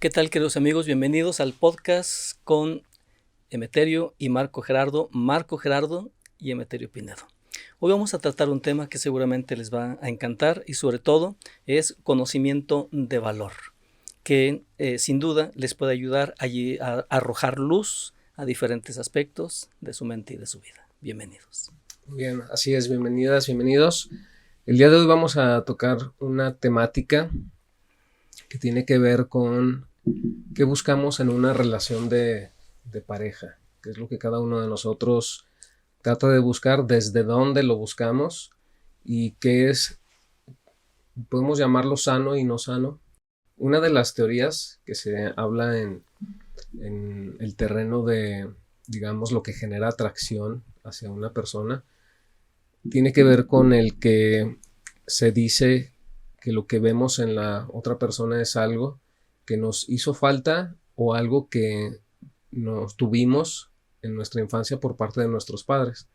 ¿Qué tal, queridos amigos? Bienvenidos al podcast con Emeterio y Marco Gerardo y Emeterio Pinedo. Hoy vamos a tratar un tema que seguramente les va a encantar y sobre todo es conocimiento de valor, que sin duda les puede ayudar a arrojar luz a diferentes aspectos de su mente y de su vida. Bienvenidos. Bien, así es, bienvenidas, bienvenidos. El día de hoy vamos a tocar una temática que tiene que ver con qué buscamos en una relación de pareja, qué es lo que cada uno de nosotros trata de buscar, desde dónde lo buscamos y qué es, podemos llamarlo sano y no sano. Una de las teorías que se habla en el terreno de, digamos, lo que genera atracción hacia una persona, tiene que ver con el que se dice que lo que vemos en la otra persona es algo que nos hizo falta o algo que nos tuvimos en nuestra infancia por parte de nuestros padres.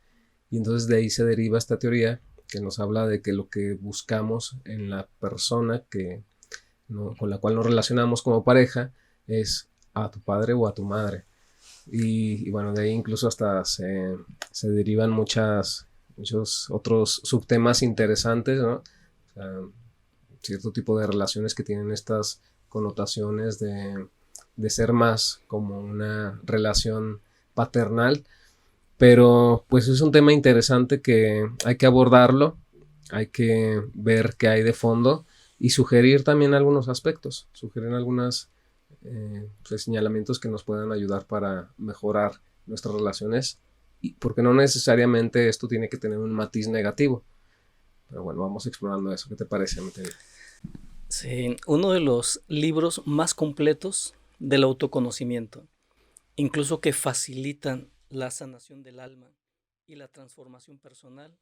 Y entonces de ahí se deriva esta teoría que nos habla de que lo que buscamos en la persona con la cual nos relacionamos como pareja es a tu padre o a tu madre. Y bueno, de ahí incluso hasta se derivan muchos otros subtemas interesantes, ¿no? O sea, cierto tipo de relaciones que tienen estas connotaciones de ser más como una relación paternal, pero pues es un tema interesante que hay que abordarlo, hay que ver qué hay de fondo y sugerir también algunos aspectos, sugerir algunos señalamientos que nos puedan ayudar para mejorar nuestras relaciones, porque no necesariamente esto tiene que tener un matiz negativo. Pero bueno, vamos explorando eso. ¿Qué te parece, Mateo? Sí, uno de los libros más completos del autoconocimiento, incluso que facilitan la sanación del alma y la transformación personal,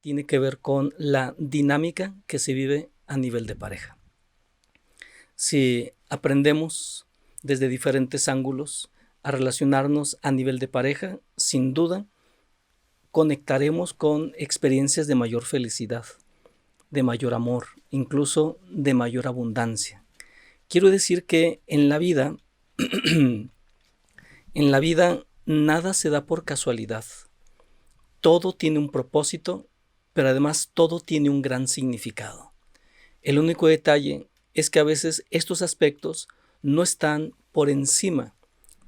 tiene que ver con la dinámica que se vive a nivel de pareja. Si aprendemos desde diferentes ángulos a relacionarnos a nivel de pareja, sin duda conectaremos con experiencias de mayor felicidad, de mayor amor, incluso de mayor abundancia. Quiero decir que en la vida nada se da por casualidad. Todo tiene un propósito, pero además todo tiene un gran significado. El único detalle es que a veces estos aspectos no están por encima.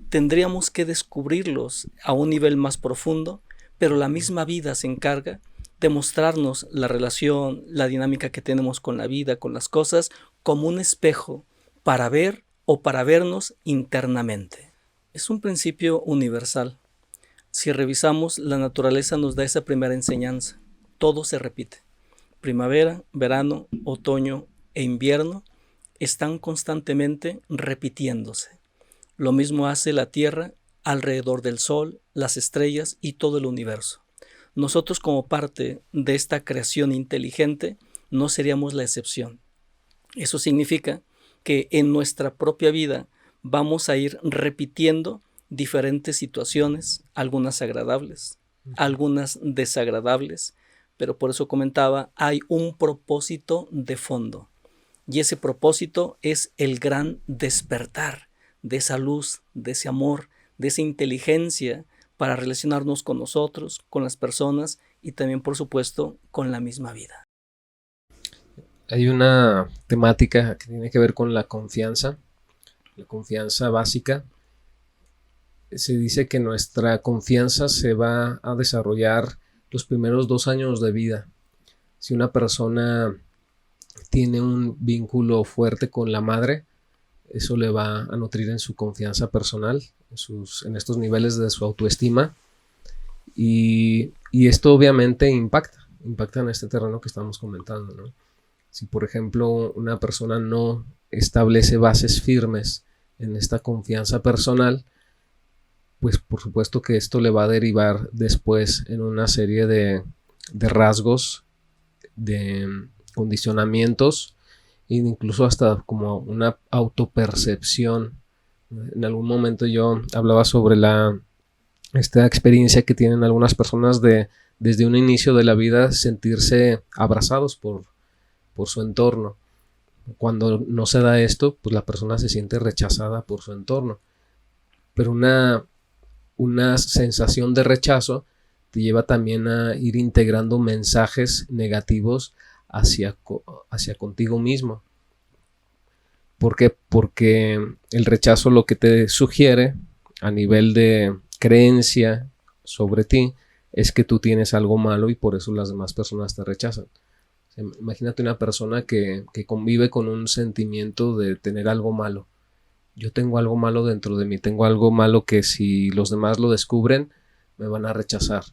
Tendríamos que descubrirlos a un nivel más profundo, pero la misma vida se encarga de mostrarnos la relación, la dinámica que tenemos con la vida, con las cosas, como un espejo para ver o para vernos internamente. Es un principio universal. Si revisamos, la naturaleza nos da esa primera enseñanza. Todo se repite. Primavera, verano, otoño e invierno están constantemente repitiéndose. Lo mismo hace la Tierra alrededor del Sol, las estrellas y todo el universo. Nosotros, como parte de esta creación inteligente, no seríamos la excepción. Eso significa que en nuestra propia vida vamos a ir repitiendo diferentes situaciones, algunas agradables, algunas desagradables, pero por eso comentaba, hay un propósito de fondo. Y ese propósito es el gran despertar de esa luz, de ese amor, de esa inteligencia para relacionarnos con nosotros, con las personas y también, por supuesto, con la misma vida. Hay una temática que tiene que ver con la confianza básica. Se dice que nuestra confianza se va a desarrollar los primeros 2 años de vida. Si una persona tiene un vínculo fuerte con la madre, eso le va a nutrir en su confianza personal, en estos niveles de su autoestima, y esto obviamente impacta en este terreno que estamos comentando, ¿no? Si por ejemplo una persona no establece bases firmes en esta confianza personal, pues por supuesto que esto le va a derivar después en una serie de rasgos, de condicionamientos e incluso hasta como una autopercepción. En algún momento yo hablaba sobre esta experiencia que tienen algunas personas de desde un inicio de la vida sentirse abrazados por su entorno. Cuando no se da esto, pues la persona se siente rechazada por su entorno. Pero una sensación de rechazo te lleva también a ir integrando mensajes negativos hacia contigo mismo. ¿Por qué? Porque el rechazo lo que te sugiere a nivel de creencia sobre ti es que tú tienes algo malo y por eso las demás personas te rechazan. O sea, imagínate una persona que convive con un sentimiento de tener algo malo. Yo tengo algo malo dentro de mí, tengo algo malo que si los demás lo descubren me van a rechazar.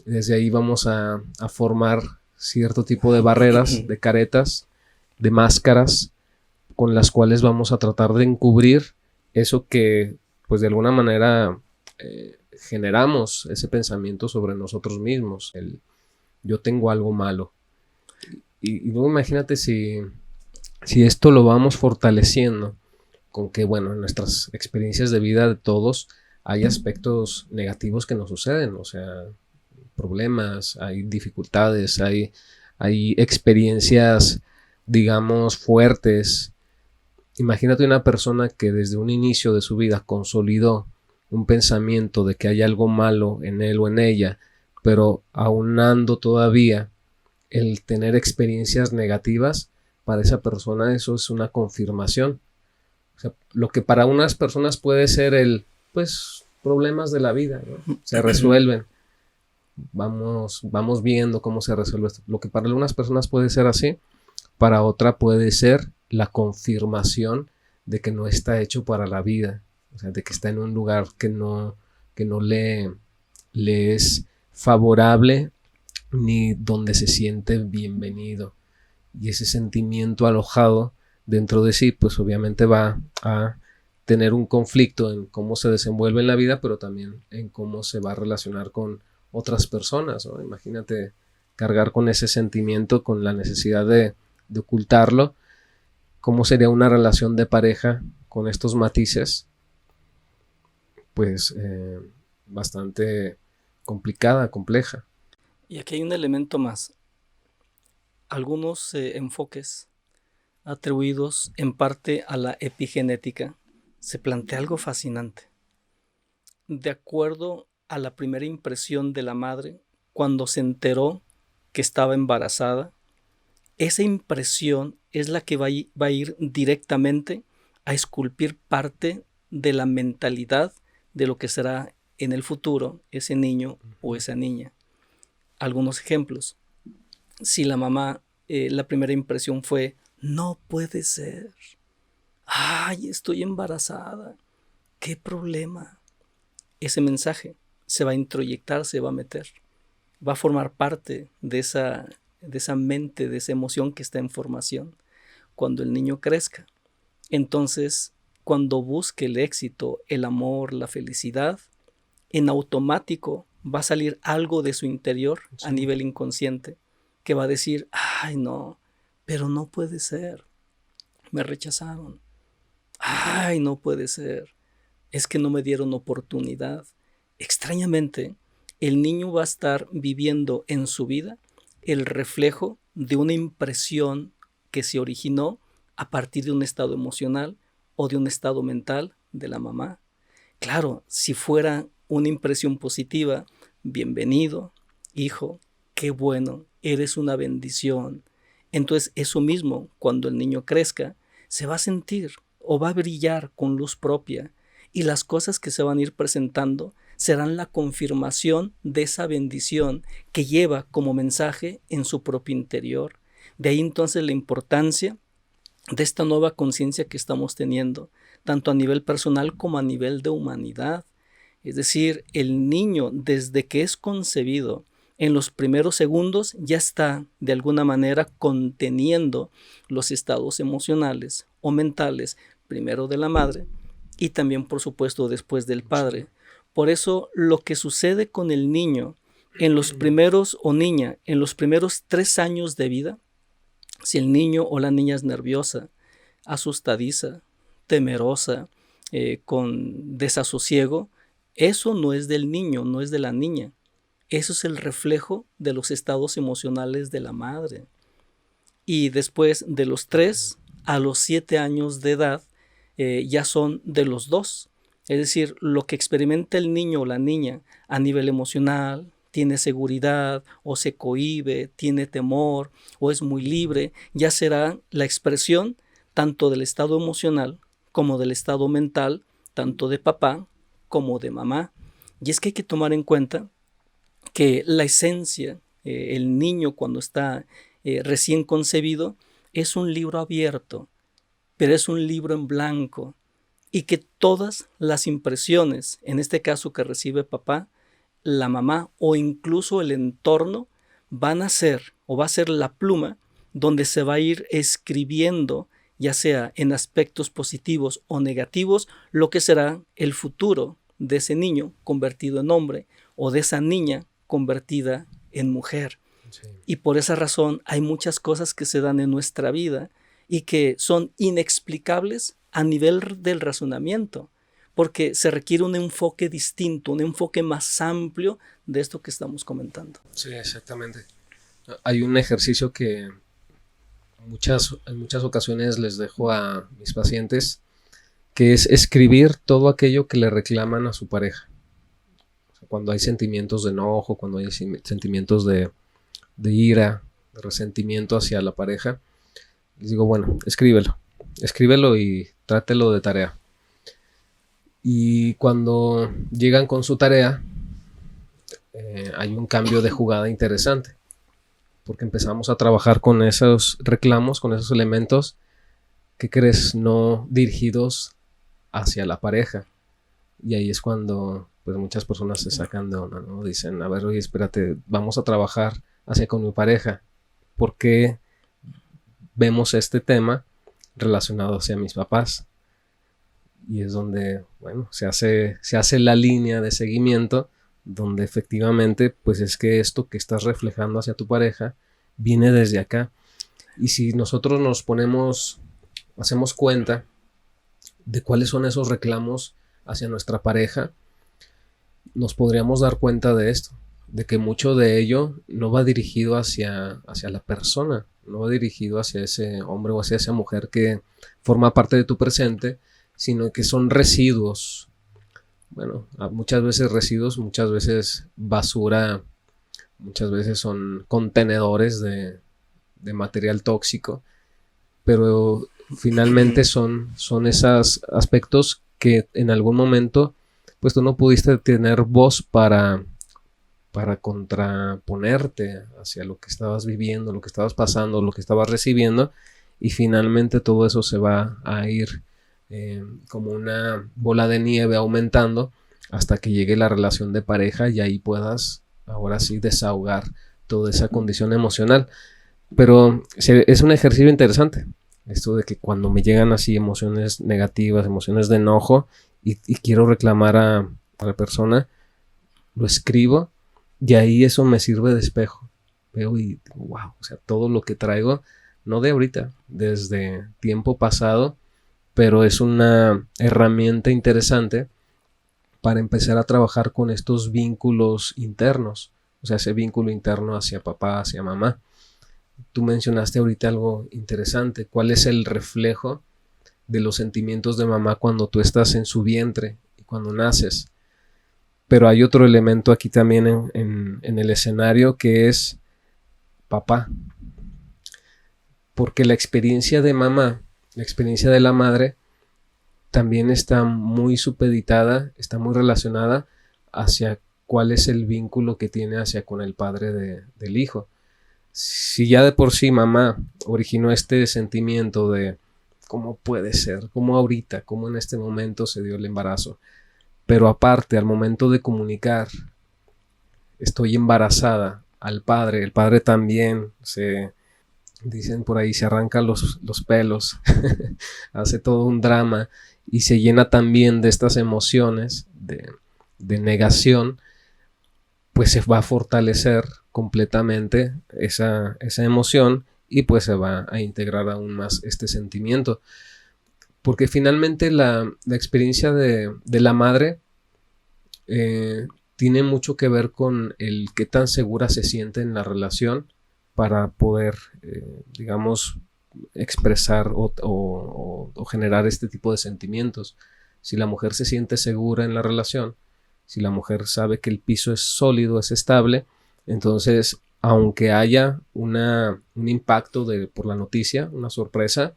Desde ahí vamos a formar cierto tipo de barreras, de caretas, de máscaras con las cuales vamos a tratar de encubrir eso que pues de alguna manera generamos ese pensamiento sobre nosotros mismos, el yo tengo algo malo. Y luego imagínate si esto lo vamos fortaleciendo con que, bueno, en nuestras experiencias de vida de todos hay aspectos negativos que nos suceden, o sea, problemas, hay dificultades, hay experiencias, digamos, fuertes. Imagínate una persona que desde un inicio de su vida consolidó un pensamiento de que hay algo malo en él o en ella, pero aunando todavía el tener experiencias negativas, para esa persona eso es una confirmación. O sea, lo que para unas personas puede ser pues, problemas de la vida, ¿no? Se resuelven. Vamos viendo cómo se resuelve esto. Lo que para algunas personas puede ser así, para otra puede ser la confirmación de que no está hecho para la vida. O sea, de que está en un lugar que no le es favorable ni donde se siente bienvenido. Y ese sentimiento alojado dentro de sí, pues obviamente va a tener un conflicto en cómo se desenvuelve en la vida, pero también en cómo se va a relacionar con otras personas, ¿no? Imagínate cargar con ese sentimiento, con la necesidad de ocultarlo. ¿Cómo sería una relación de pareja con estos matices? Pues bastante complicada, compleja. Y aquí hay un elemento más. Algunos enfoques atribuidos en parte a la epigenética, se plantea algo fascinante. De acuerdo a la primera impresión de la madre, cuando se enteró que estaba embarazada, esa impresión es la que va a ir directamente a esculpir parte de la mentalidad de lo que será en el futuro ese niño o esa niña. Algunos ejemplos. Si la mamá, la primera impresión fue, no puede ser, ay, estoy embarazada, qué problema. Ese mensaje se va a introyectar, se va a meter, va a formar parte de esa mente, de esa emoción que está en formación. Cuando el niño crezca, entonces, cuando busque el éxito, el amor, la felicidad, en automático va a salir algo de su interior a nivel inconsciente que va a decir, ay no, pero no puede ser, me rechazaron, ay no puede ser, es que no me dieron oportunidad. Extrañamente, el niño va a estar viviendo en su vida el reflejo de una impresión que se originó a partir de un estado emocional o de un estado mental de la mamá. Claro, si fuera una impresión positiva, bienvenido, hijo, qué bueno, eres una bendición. Entonces eso mismo, cuando el niño crezca, se va a sentir o va a brillar con luz propia y las cosas que se van a ir presentando serán la confirmación de esa bendición que lleva como mensaje en su propio interior. De ahí entonces la importancia de esta nueva conciencia que estamos teniendo, tanto a nivel personal como a nivel de humanidad. Es decir, el niño desde que es concebido, en los primeros segundos ya está de alguna manera conteniendo los estados emocionales o mentales, primero de la madre y también por supuesto después del padre. Por eso lo que sucede con el niño en los primeros o niña, en los primeros 3 años de vida, si el niño o la niña es nerviosa, asustadiza, temerosa, con desasosiego, eso no es del niño, no es de la niña. Eso es el reflejo de los estados emocionales de la madre. Y después de los 3 a los 7 años de edad ya son de los dos. Es decir, lo que experimenta el niño o la niña a nivel emocional, tiene seguridad o se cohíbe, tiene temor o es muy libre, ya será la expresión tanto del estado emocional como del estado mental, tanto de papá como de mamá. Y es que hay que tomar en cuenta que la esencia, el niño cuando está recién concebido, es un libro abierto, pero es un libro en blanco, y que todas las impresiones, en este caso que recibe papá, la mamá o incluso el entorno, van a ser o va a ser la pluma donde se va a ir escribiendo, ya sea en aspectos positivos o negativos, lo que será el futuro de ese niño convertido en hombre o de esa niña convertida en mujer. Sí. Y por esa razón hay muchas cosas que se dan en nuestra vida y que son inexplicables a nivel del razonamiento, porque se requiere un enfoque distinto, un enfoque más amplio de esto que estamos comentando. Sí, exactamente. Hay un ejercicio que en muchas ocasiones les dejo a mis pacientes, que es escribir todo aquello que le reclaman a su pareja. O sea, cuando hay sentimientos de enojo, cuando hay sentimientos de ira, de resentimiento hacia la pareja, les digo, bueno, escríbelo y trátelo de tarea. Y cuando llegan con su tarea, hay un cambio de jugada interesante, porque empezamos a trabajar con esos reclamos, con esos elementos, ¿qué crees? No dirigidos hacia la pareja. Y ahí es cuando pues muchas personas se sacan de onda, ¿no? Dicen, a ver, oye, espérate, vamos a trabajar hacia con mi pareja. ¿Por qué vemos este tema relacionado hacia mis papás? Y es donde, bueno, se hace la línea de seguimiento, donde efectivamente, pues es que esto que estás reflejando hacia tu pareja viene desde acá. Y si nosotros hacemos cuenta de cuáles son esos reclamos hacia nuestra pareja, nos podríamos dar cuenta de esto, de que mucho de ello no va dirigido hacia la persona, no va dirigido hacia ese hombre o hacia esa mujer que forma parte de tu presente, sino que son residuos. Bueno, muchas veces residuos, muchas veces basura, muchas veces son contenedores de material tóxico, pero finalmente son esos aspectos que en algún momento pues tú no pudiste tener voz para contraponerte hacia lo que estabas viviendo, lo que estabas pasando, lo que estabas recibiendo, y finalmente todo eso se va a ir como una bola de nieve aumentando hasta que llegue la relación de pareja y ahí puedas ahora sí desahogar toda esa condición emocional. Pero es un ejercicio interesante esto de que cuando me llegan así emociones negativas, emociones de enojo y quiero reclamar a la persona, lo escribo y ahí eso me sirve de espejo. Veo y digo, wow, o sea, todo lo que traigo, no de ahorita, desde tiempo pasado, pero es una herramienta interesante para empezar a trabajar con estos vínculos internos, o sea, ese vínculo interno hacia papá, hacia mamá. Tú mencionaste ahorita algo interesante, ¿cuál es el reflejo de los sentimientos de mamá cuando tú estás en su vientre y cuando naces? Pero hay otro elemento aquí también en el escenario que es papá, porque la experiencia de mamá, la experiencia de la madre, también está muy supeditada, está muy relacionada hacia cuál es el vínculo que tiene hacia con el padre del hijo. Si ya de por sí mamá originó este sentimiento de cómo puede ser, cómo ahorita, cómo en este momento se dio el embarazo, pero aparte al momento de comunicar estoy embarazada al padre, el padre también dicen por ahí, se arranca los pelos, hace todo un drama y se llena también de estas emociones de negación, pues se va a fortalecer completamente esa emoción y pues se va a integrar aún más este sentimiento. Porque finalmente la experiencia de la madre tiene mucho que ver con el qué tan segura se siente en la relación para poder, digamos, expresar o generar este tipo de sentimientos. Si la mujer se siente segura en la relación, si la mujer sabe que el piso es sólido, es estable, entonces, aunque haya un impacto por la noticia, una sorpresa,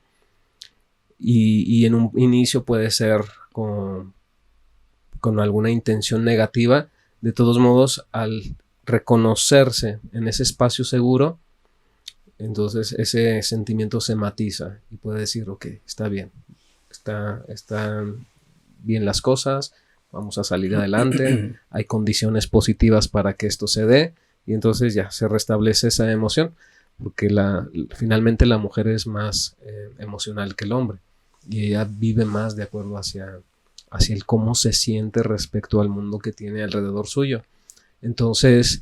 y en un inicio puede ser con alguna intención negativa, de todos modos, al reconocerse en ese espacio seguro, entonces ese sentimiento se matiza y puede decir, ok, está bien, están bien las cosas, vamos a salir adelante, hay condiciones positivas para que esto se dé, y entonces ya se restablece esa emoción, porque finalmente la mujer es más emocional que el hombre, y ella vive más de acuerdo hacia el cómo se siente respecto al mundo que tiene alrededor suyo. Entonces,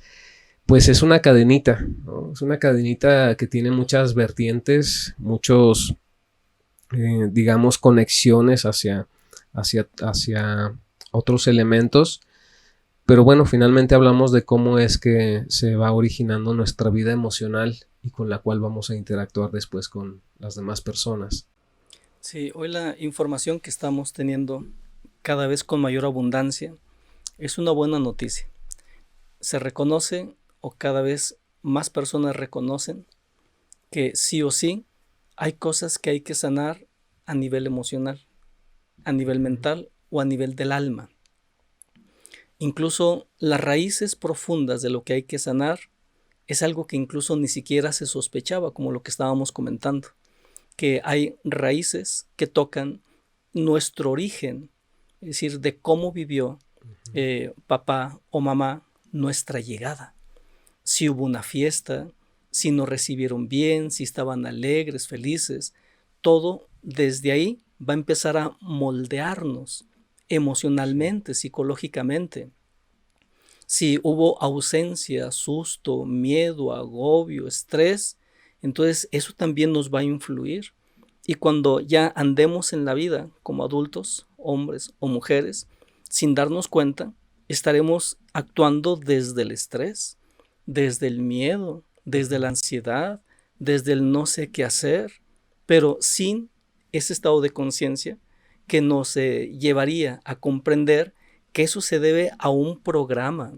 pues es una cadenita, ¿no? Es una cadenita que tiene muchas vertientes, muchos, digamos, conexiones hacia otros elementos. Pero bueno, finalmente hablamos de cómo es que se va originando nuestra vida emocional y con la cual vamos a interactuar después con las demás personas. Sí, hoy la información que estamos teniendo cada vez con mayor abundancia es una buena noticia. Se reconoce, o cada vez más personas reconocen, que sí o sí hay cosas que hay que sanar a nivel emocional, a nivel mental o a nivel del alma. Incluso las raíces profundas de lo que hay que sanar es algo que incluso ni siquiera se sospechaba, como lo que estábamos comentando, que hay raíces que tocan nuestro origen, es decir, de cómo vivió papá o mamá nuestra llegada. Si hubo una fiesta, si nos recibieron bien, si estaban alegres, felices, todo desde ahí va a empezar a moldearnos emocionalmente, psicológicamente. Si hubo ausencia, susto, miedo, agobio, estrés, entonces eso también nos va a influir. Y cuando ya andemos en la vida como adultos, hombres o mujeres, sin darnos cuenta, estaremos actuando desde el estrés, desde el miedo, desde la ansiedad, desde el no sé qué hacer, pero sin ese estado de conciencia que nos llevaría a comprender que eso se debe a un programa,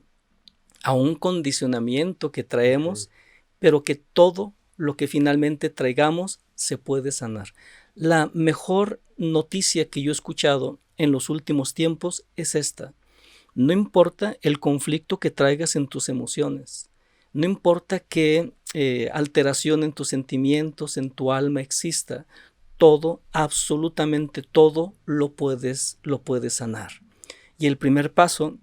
a un condicionamiento que traemos, pero que todo lo que finalmente traigamos se puede sanar. La mejor noticia que yo he escuchado en los últimos tiempos es esta. No importa el conflicto que traigas en tus emociones, no importa qué alteración en tus sentimientos, en tu alma exista, todo, absolutamente todo lo puedes sanar. Y el primer paso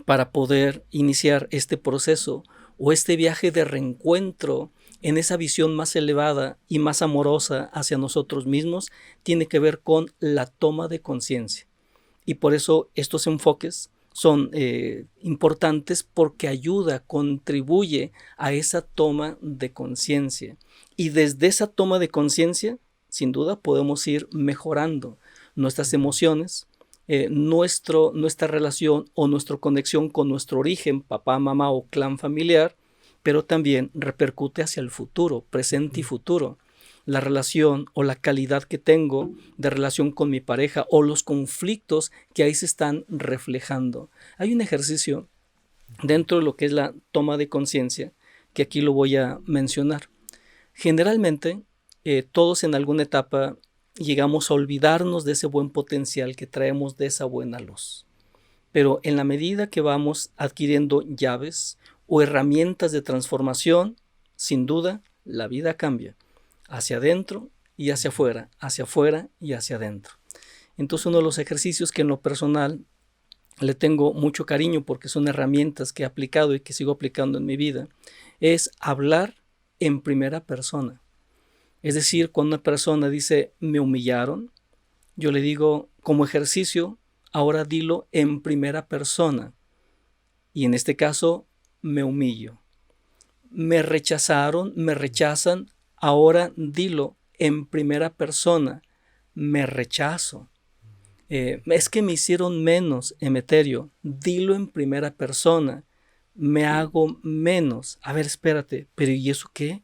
para poder iniciar este proceso o este viaje de reencuentro en esa visión más elevada y más amorosa hacia nosotros mismos tiene que ver con la toma de conciencia. Y por eso estos enfoques son importantes, porque ayuda, contribuye a esa toma de conciencia. Y desde esa toma de conciencia, sin duda, podemos ir mejorando nuestras emociones, nuestra relación o nuestra conexión con nuestro origen, papá, mamá o clan familiar, pero también repercute hacia el futuro, presente y futuro. La relación o la calidad que tengo de relación con mi pareja o los conflictos que ahí se están reflejando. Hay un ejercicio dentro de lo que es la toma de conciencia que aquí lo voy a mencionar. Generalmente, todos en alguna etapa llegamos a olvidarnos de ese buen potencial que traemos, de esa buena luz. Pero en la medida que vamos adquiriendo llaves o herramientas de transformación, sin duda, la vida cambia. Hacia adentro y hacia afuera y hacia adentro. Entonces, uno de los ejercicios que en lo personal le tengo mucho cariño, porque son herramientas que he aplicado y que sigo aplicando en mi vida, es hablar en primera persona. Es decir, cuando una persona dice me humillaron, yo le digo como ejercicio, ahora dilo en primera persona. Y en este caso, me humillo. Me rechazaron, me rechazan, ahora dilo en primera persona, me rechazo. Es que me hicieron menos, Emeterio, dilo en primera persona, me hago menos. A ver, espérate, pero ¿y eso qué?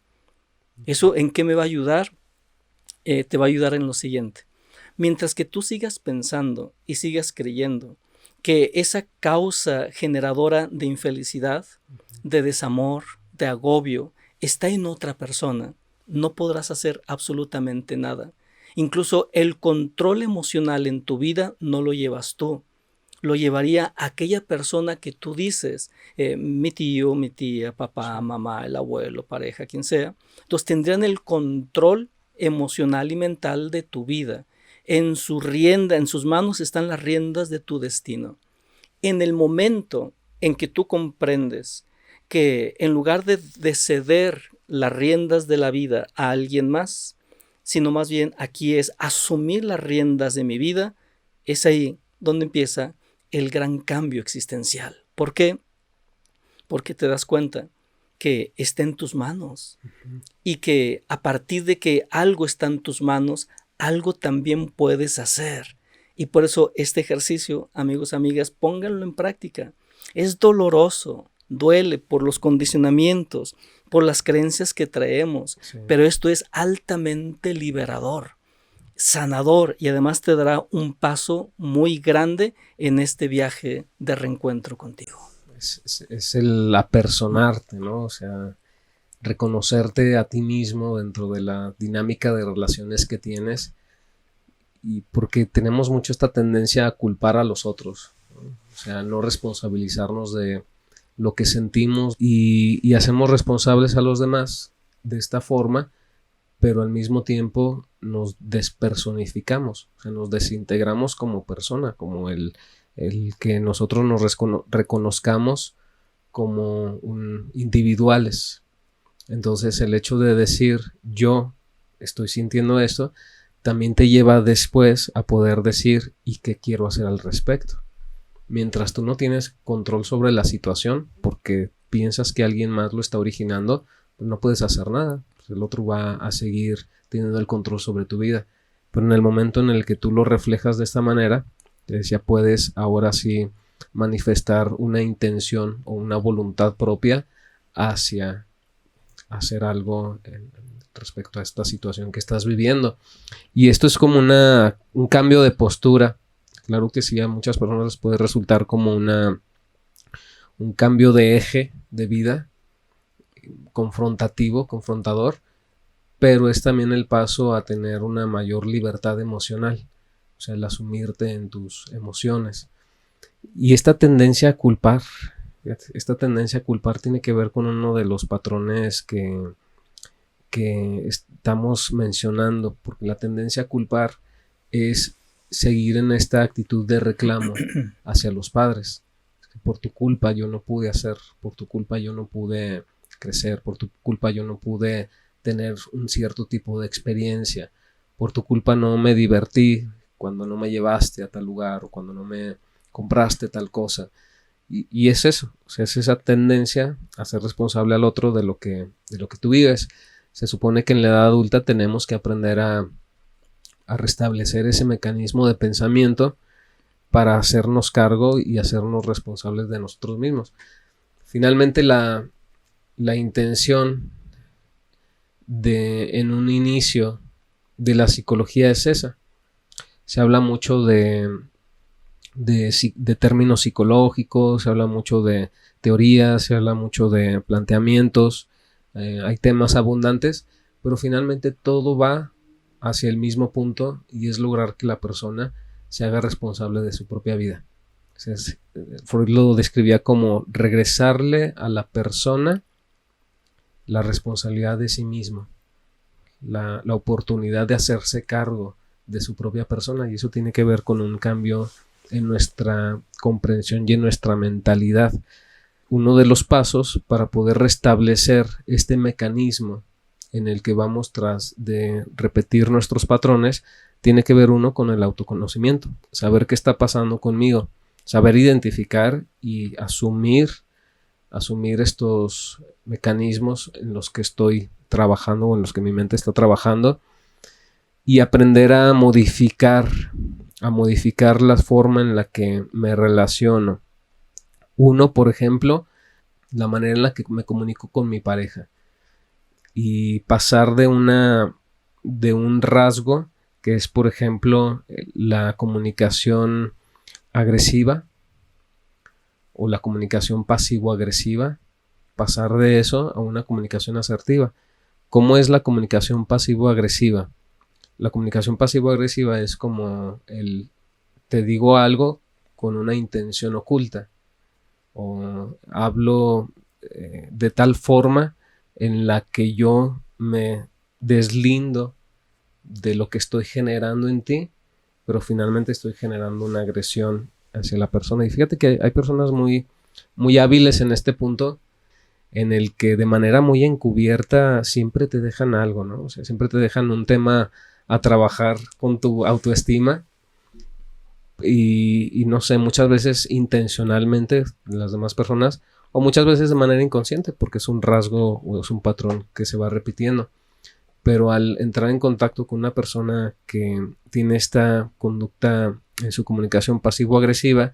¿Eso en qué me va a ayudar? te va a ayudar en lo siguiente. Mientras que tú sigas pensando y sigas creyendo que esa causa generadora de infelicidad, de desamor, de agobio, está en otra persona, no podrás hacer absolutamente nada. Incluso el control emocional en tu vida no lo llevas tú. Lo llevaría aquella persona que tú dices, mi tío, mi tía, papá, mamá, el abuelo, pareja, quien sea. Entonces tendrían el control emocional y mental de tu vida. En su rienda, en sus manos están las riendas de tu destino. En el momento en que tú comprendes que en lugar de ceder las riendas de la vida a alguien más, sino más bien aquí es asumir las riendas de mi vida, es ahí donde empieza el gran cambio existencial. ¿Por qué? Porque te das cuenta que está en tus manos y que a partir de que algo está en tus manos, algo también puedes hacer. Y por eso este ejercicio, amigos, amigas, pónganlo en práctica. Es doloroso, duele por los condicionamientos, por las creencias que traemos, sí, pero esto es altamente liberador, sanador, y además te dará un paso muy grande en este viaje de reencuentro contigo. Es el apersonarte, ¿no? O sea, reconocerte a ti mismo dentro de la dinámica de relaciones que tienes, y porque tenemos mucho esta tendencia a culpar a los otros, ¿no? O sea, no responsabilizarnos de lo que sentimos y hacemos responsables a los demás de esta forma, pero al mismo tiempo nos despersonificamos, o sea, nos desintegramos como persona, como el que nosotros nos reconozcamos como individuales. Entonces el hecho de decir yo estoy sintiendo esto también te lleva después a poder decir ¿y qué quiero hacer al respecto? Mientras tú no tienes control sobre la situación porque piensas que alguien más lo está originando, pues no puedes hacer nada. Pues el otro va a seguir teniendo el control sobre tu vida. Pero en el momento en el que tú lo reflejas de esta manera, te decía, puedes ahora sí manifestar una intención o una voluntad propia hacia hacer algo respecto a esta situación que estás viviendo. Y esto es como un cambio de postura. Claro que sí, a muchas personas les puede resultar como un cambio de eje de vida confrontador, pero es también el paso a tener una mayor libertad emocional, o sea, el asumirte en tus emociones. Y esta tendencia a culpar tiene que ver con uno de los patrones que estamos mencionando, porque la tendencia a culpar es seguir en esta actitud de reclamo hacia los padres. Por tu culpa yo no pude hacer, por tu culpa yo no pude crecer, por tu culpa yo no pude tener un cierto tipo de experiencia, por tu culpa no me divertí cuando no me llevaste a tal lugar o cuando no me compraste tal cosa. Y es eso, o sea, es esa tendencia a ser responsable al otro de lo que tú vives. Se supone que en la edad adulta tenemos que aprender a restablecer ese mecanismo de pensamiento para hacernos cargo y hacernos responsables de nosotros mismos. Finalmente la intención en un inicio de la psicología es esa. Se habla mucho de términos psicológicos, se habla mucho de teorías, se habla mucho de planteamientos, hay temas abundantes, pero finalmente todo va hacia el mismo punto y es lograr que la persona se haga responsable de su propia vida. O sea, Freud lo describía como regresarle a la persona la responsabilidad de sí mismo, la oportunidad de hacerse cargo de su propia persona, y eso tiene que ver con un cambio en nuestra comprensión y en nuestra mentalidad. Uno de los pasos para poder restablecer este mecanismo en el que vamos tras de repetir nuestros patrones tiene que ver uno con el autoconocimiento, saber qué está pasando conmigo, saber identificar y asumir estos mecanismos en los que estoy trabajando o en los que mi mente está trabajando y aprender a modificar la forma en la que me relaciono. Uno, por ejemplo, la manera en la que me comunico con mi pareja y pasar de de un rasgo que es, por ejemplo, la comunicación agresiva o la comunicación pasivo-agresiva, pasar de eso a una comunicación asertiva. ¿Cómo es la comunicación pasivo-agresiva? La comunicación pasivo-agresiva es como te digo algo con una intención oculta, o hablo de tal forma en la que yo me deslindo de lo que estoy generando en ti, pero finalmente estoy generando una agresión hacia la persona. Y fíjate que hay personas muy, muy hábiles en este punto, en el que de manera muy encubierta siempre te dejan algo, ¿no? O sea, siempre te dejan un tema a trabajar con tu autoestima. Y no sé, muchas veces intencionalmente las demás personas, o muchas veces de manera inconsciente, porque es un rasgo o es un patrón que se va repitiendo. Pero al entrar en contacto con una persona que tiene esta conducta en su comunicación pasivo-agresiva,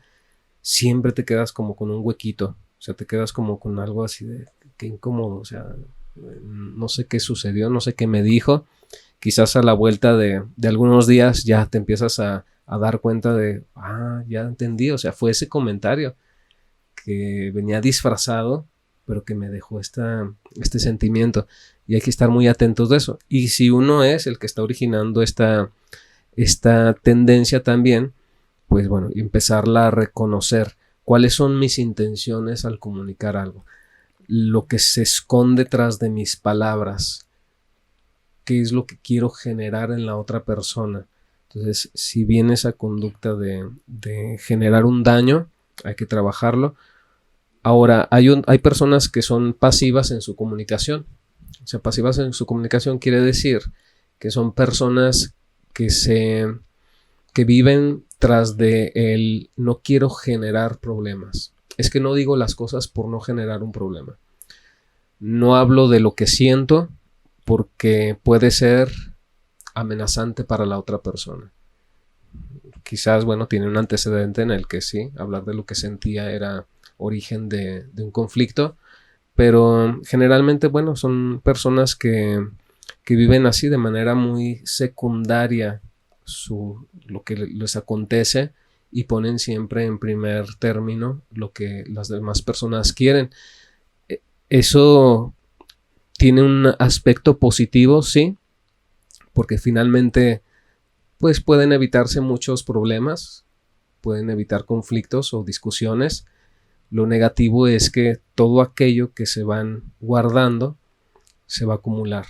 siempre te quedas como con un huequito. O sea, te quedas como con algo así de qué incómodo. O sea, no sé qué sucedió, no sé qué me dijo. Quizás a la vuelta de algunos días ya te empiezas a dar cuenta de, ya entendí. O sea, fue ese comentario que venía disfrazado, pero que me dejó este sentimiento. Y hay que estar muy atentos de eso. Y si uno es el que está originando esta tendencia también, pues bueno, empezarla a reconocer. ¿Cuáles son mis intenciones al comunicar algo? Lo que se esconde tras de mis palabras. ¿Qué es lo que quiero generar en la otra persona? Entonces, si viene esa conducta de generar un daño, hay que trabajarlo. Ahora, hay personas que son pasivas en su comunicación. O sea, pasivas en su comunicación quiere decir que son personas que viven tras de el no quiero generar problemas. Es que no digo las cosas por no generar un problema. No hablo de lo que siento porque puede ser amenazante para la otra persona. Quizás, bueno, tiene un antecedente en el que sí, hablar de lo que sentía era origen de un conflicto, pero generalmente, bueno, son personas que viven así de manera muy secundaria lo que les acontece y ponen siempre en primer término lo que las demás personas quieren. Eso tiene un aspecto positivo, sí, porque finalmente pues pueden evitarse muchos problemas, pueden evitar conflictos o discusiones. Lo negativo es que todo aquello que se van guardando se va a acumular.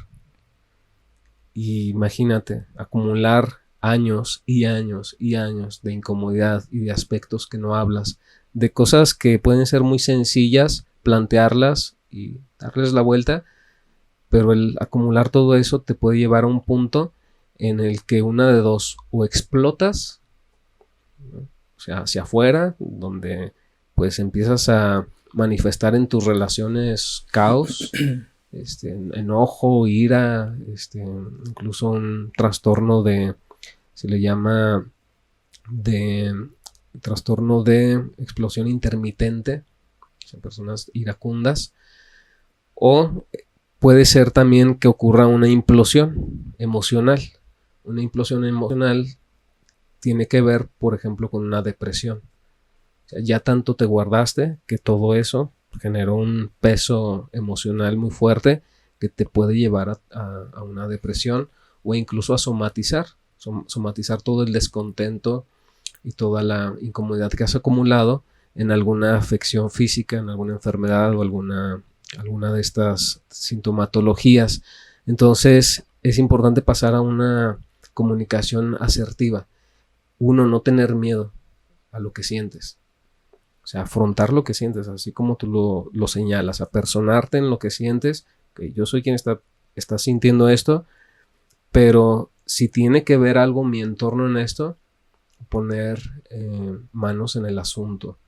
Y imagínate, acumular años y años y años de incomodidad y de aspectos que no hablas, de cosas que pueden ser muy sencillas, plantearlas y darles la vuelta, pero el acumular todo eso te puede llevar a un punto en el que una de dos, o explotas, ¿no? O sea, hacia afuera, donde pues empiezas a manifestar en tus relaciones caos, enojo, ira, incluso un trastorno se le llama trastorno de explosión intermitente, o sea, personas iracundas, o puede ser también que ocurra una implosión emocional. Una implosión emocional tiene que ver, por ejemplo, con una depresión. O sea, ya tanto te guardaste que todo eso generó un peso emocional muy fuerte que te puede llevar a una depresión o incluso a somatizar todo el descontento y toda la incomodidad que has acumulado en alguna afección física, en alguna enfermedad o alguna de estas sintomatologías. Entonces es importante pasar a una comunicación asertiva. Uno, no tener miedo a lo que sientes. O sea, afrontar lo que sientes, así como tú lo señalas, apersonarte en lo que sientes, que yo soy quien está sintiendo esto, pero si tiene que ver algo mi entorno en esto, poner manos en el asunto.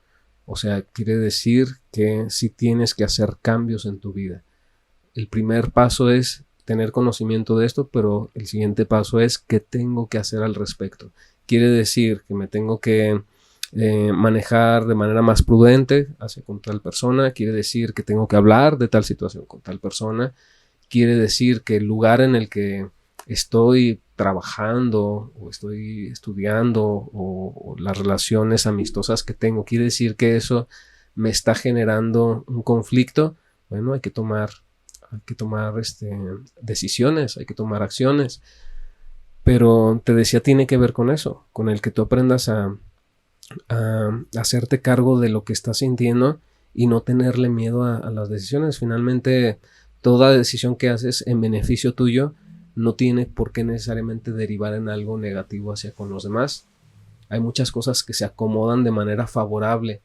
O sea, quiere decir que si tienes que hacer cambios en tu vida. El primer paso es tener conocimiento de esto, pero el siguiente paso es qué tengo que hacer al respecto. Quiere decir que me tengo que manejar de manera más prudente hacia con tal persona. Quiere decir que tengo que hablar de tal situación con tal persona. Quiere decir que el lugar en el que estoy trabajando o estoy estudiando o las relaciones amistosas que tengo, quiere decir que eso me está generando un conflicto. Bueno, hay que tomar decisiones, hay que tomar acciones. Pero te decía, tiene que ver con eso, con el que tú aprendas a hacerte cargo de lo que estás sintiendo y no tenerle miedo a las decisiones. Finalmente, toda decisión que haces en beneficio tuyo no tiene por qué necesariamente derivar en algo negativo hacia con los demás. Hay muchas cosas que se acomodan de manera favorable.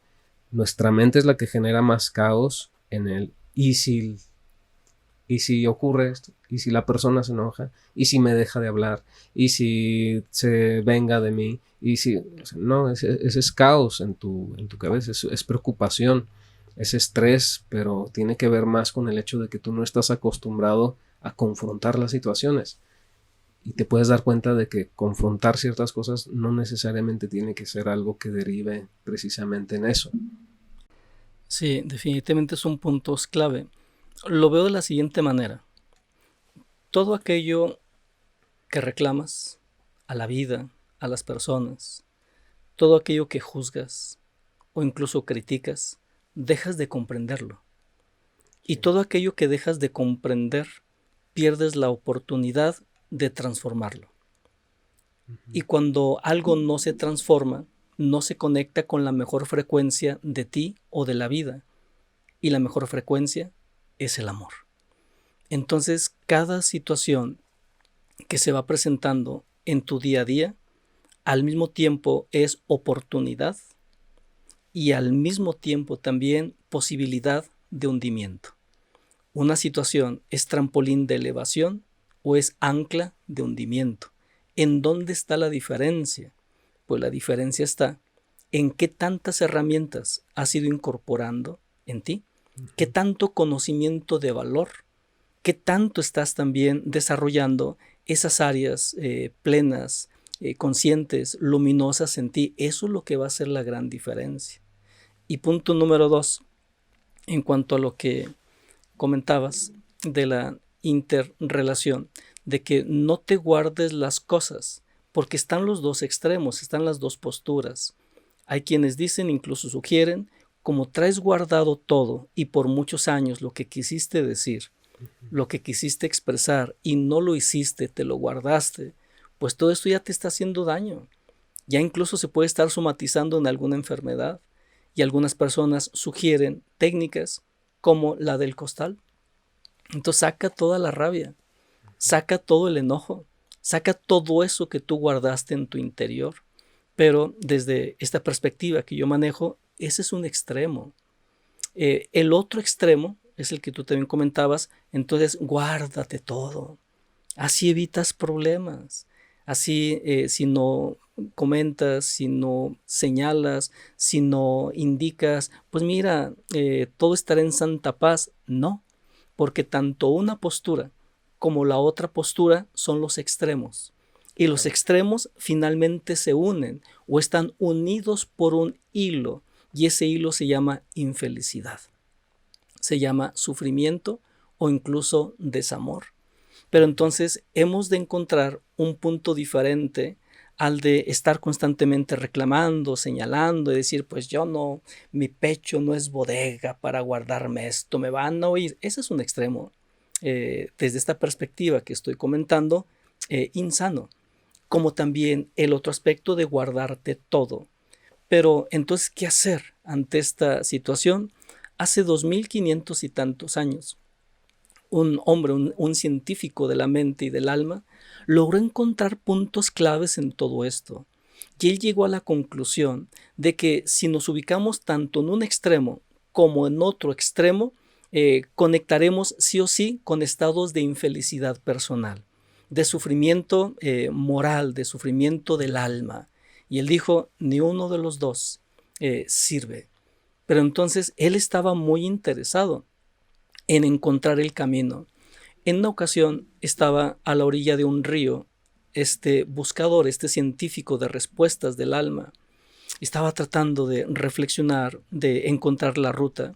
Nuestra mente es la que genera más caos en el ¿y si ocurre esto? ¿Y si la persona se enoja? ¿Y si me deja de hablar? ¿Y si se venga de mí? ¿Y si...? No, ese es caos en tu cabeza, es preocupación, es estrés, pero tiene que ver más con el hecho de que tú no estás acostumbrado a confrontar las situaciones. Y te puedes dar cuenta de que confrontar ciertas cosas no necesariamente tiene que ser algo que derive precisamente en eso. Sí, definitivamente son puntos clave. Lo veo de la siguiente manera. Todo aquello que reclamas a la vida, a las personas, todo aquello que juzgas o incluso criticas, dejas de comprenderlo. Y todo aquello que dejas de comprender, pierdes la oportunidad de transformarlo. Y cuando algo no se transforma, no se conecta con la mejor frecuencia de ti o de la vida. Y la mejor frecuencia es el amor. Entonces, cada situación que se va presentando en tu día a día, al mismo tiempo es oportunidad y al mismo tiempo también posibilidad de hundimiento. Una situación es trampolín de elevación o es ancla de hundimiento. ¿En dónde está la diferencia? Pues la diferencia está en qué tantas herramientas has ido incorporando en ti, qué tanto conocimiento de valor, qué tanto estás también desarrollando esas áreas plenas, conscientes, luminosas en ti. Eso es lo que va a hacer la gran diferencia. Y punto número 2, en cuanto a lo que comentabas de la interrelación, de que no te guardes las cosas, porque están los dos extremos, están las dos posturas. Hay quienes dicen, incluso sugieren, como traes guardado todo y por muchos años lo que quisiste decir, lo que quisiste expresar y no lo hiciste, te lo guardaste, pues todo esto ya te está haciendo daño. Ya incluso se puede estar somatizando en alguna enfermedad y algunas personas sugieren técnicas como la del costal. Entonces saca toda la rabia, saca todo el enojo, saca todo eso que tú guardaste en tu interior. Pero desde esta perspectiva que yo manejo, ese es un extremo. El otro extremo es el que tú también comentabas, entonces guárdate todo. Así evitas problemas. Así si no comentas, si no señalas, si no indicas, pues mira, todo estará en santa paz. No, porque tanto una postura como la otra postura son los extremos. Y los extremos finalmente se unen o están unidos por un hilo, y ese hilo se llama infelicidad, se llama sufrimiento o incluso desamor. Pero entonces hemos de encontrar un punto diferente al de estar constantemente reclamando, señalando y decir, pues yo no, mi pecho no es bodega para guardarme esto, me van a oír. Ese es un extremo, desde esta perspectiva que estoy comentando, insano. Como también el otro aspecto de guardarte todo. Pero entonces, ¿qué hacer ante esta situación? Hace 2500 y tantos años, un hombre, un científico de la mente y del alma, logró encontrar puntos claves en todo esto. Y él llegó a la conclusión de que si nos ubicamos tanto en un extremo como en otro extremo, conectaremos sí o sí con estados de infelicidad personal, de sufrimiento moral, de sufrimiento del alma. Y él dijo, ni uno de los dos sirve. Pero entonces él estaba muy interesado en encontrar el camino. En una ocasión estaba a la orilla de un río, este buscador, este científico de respuestas del alma, estaba tratando de reflexionar, de encontrar la ruta.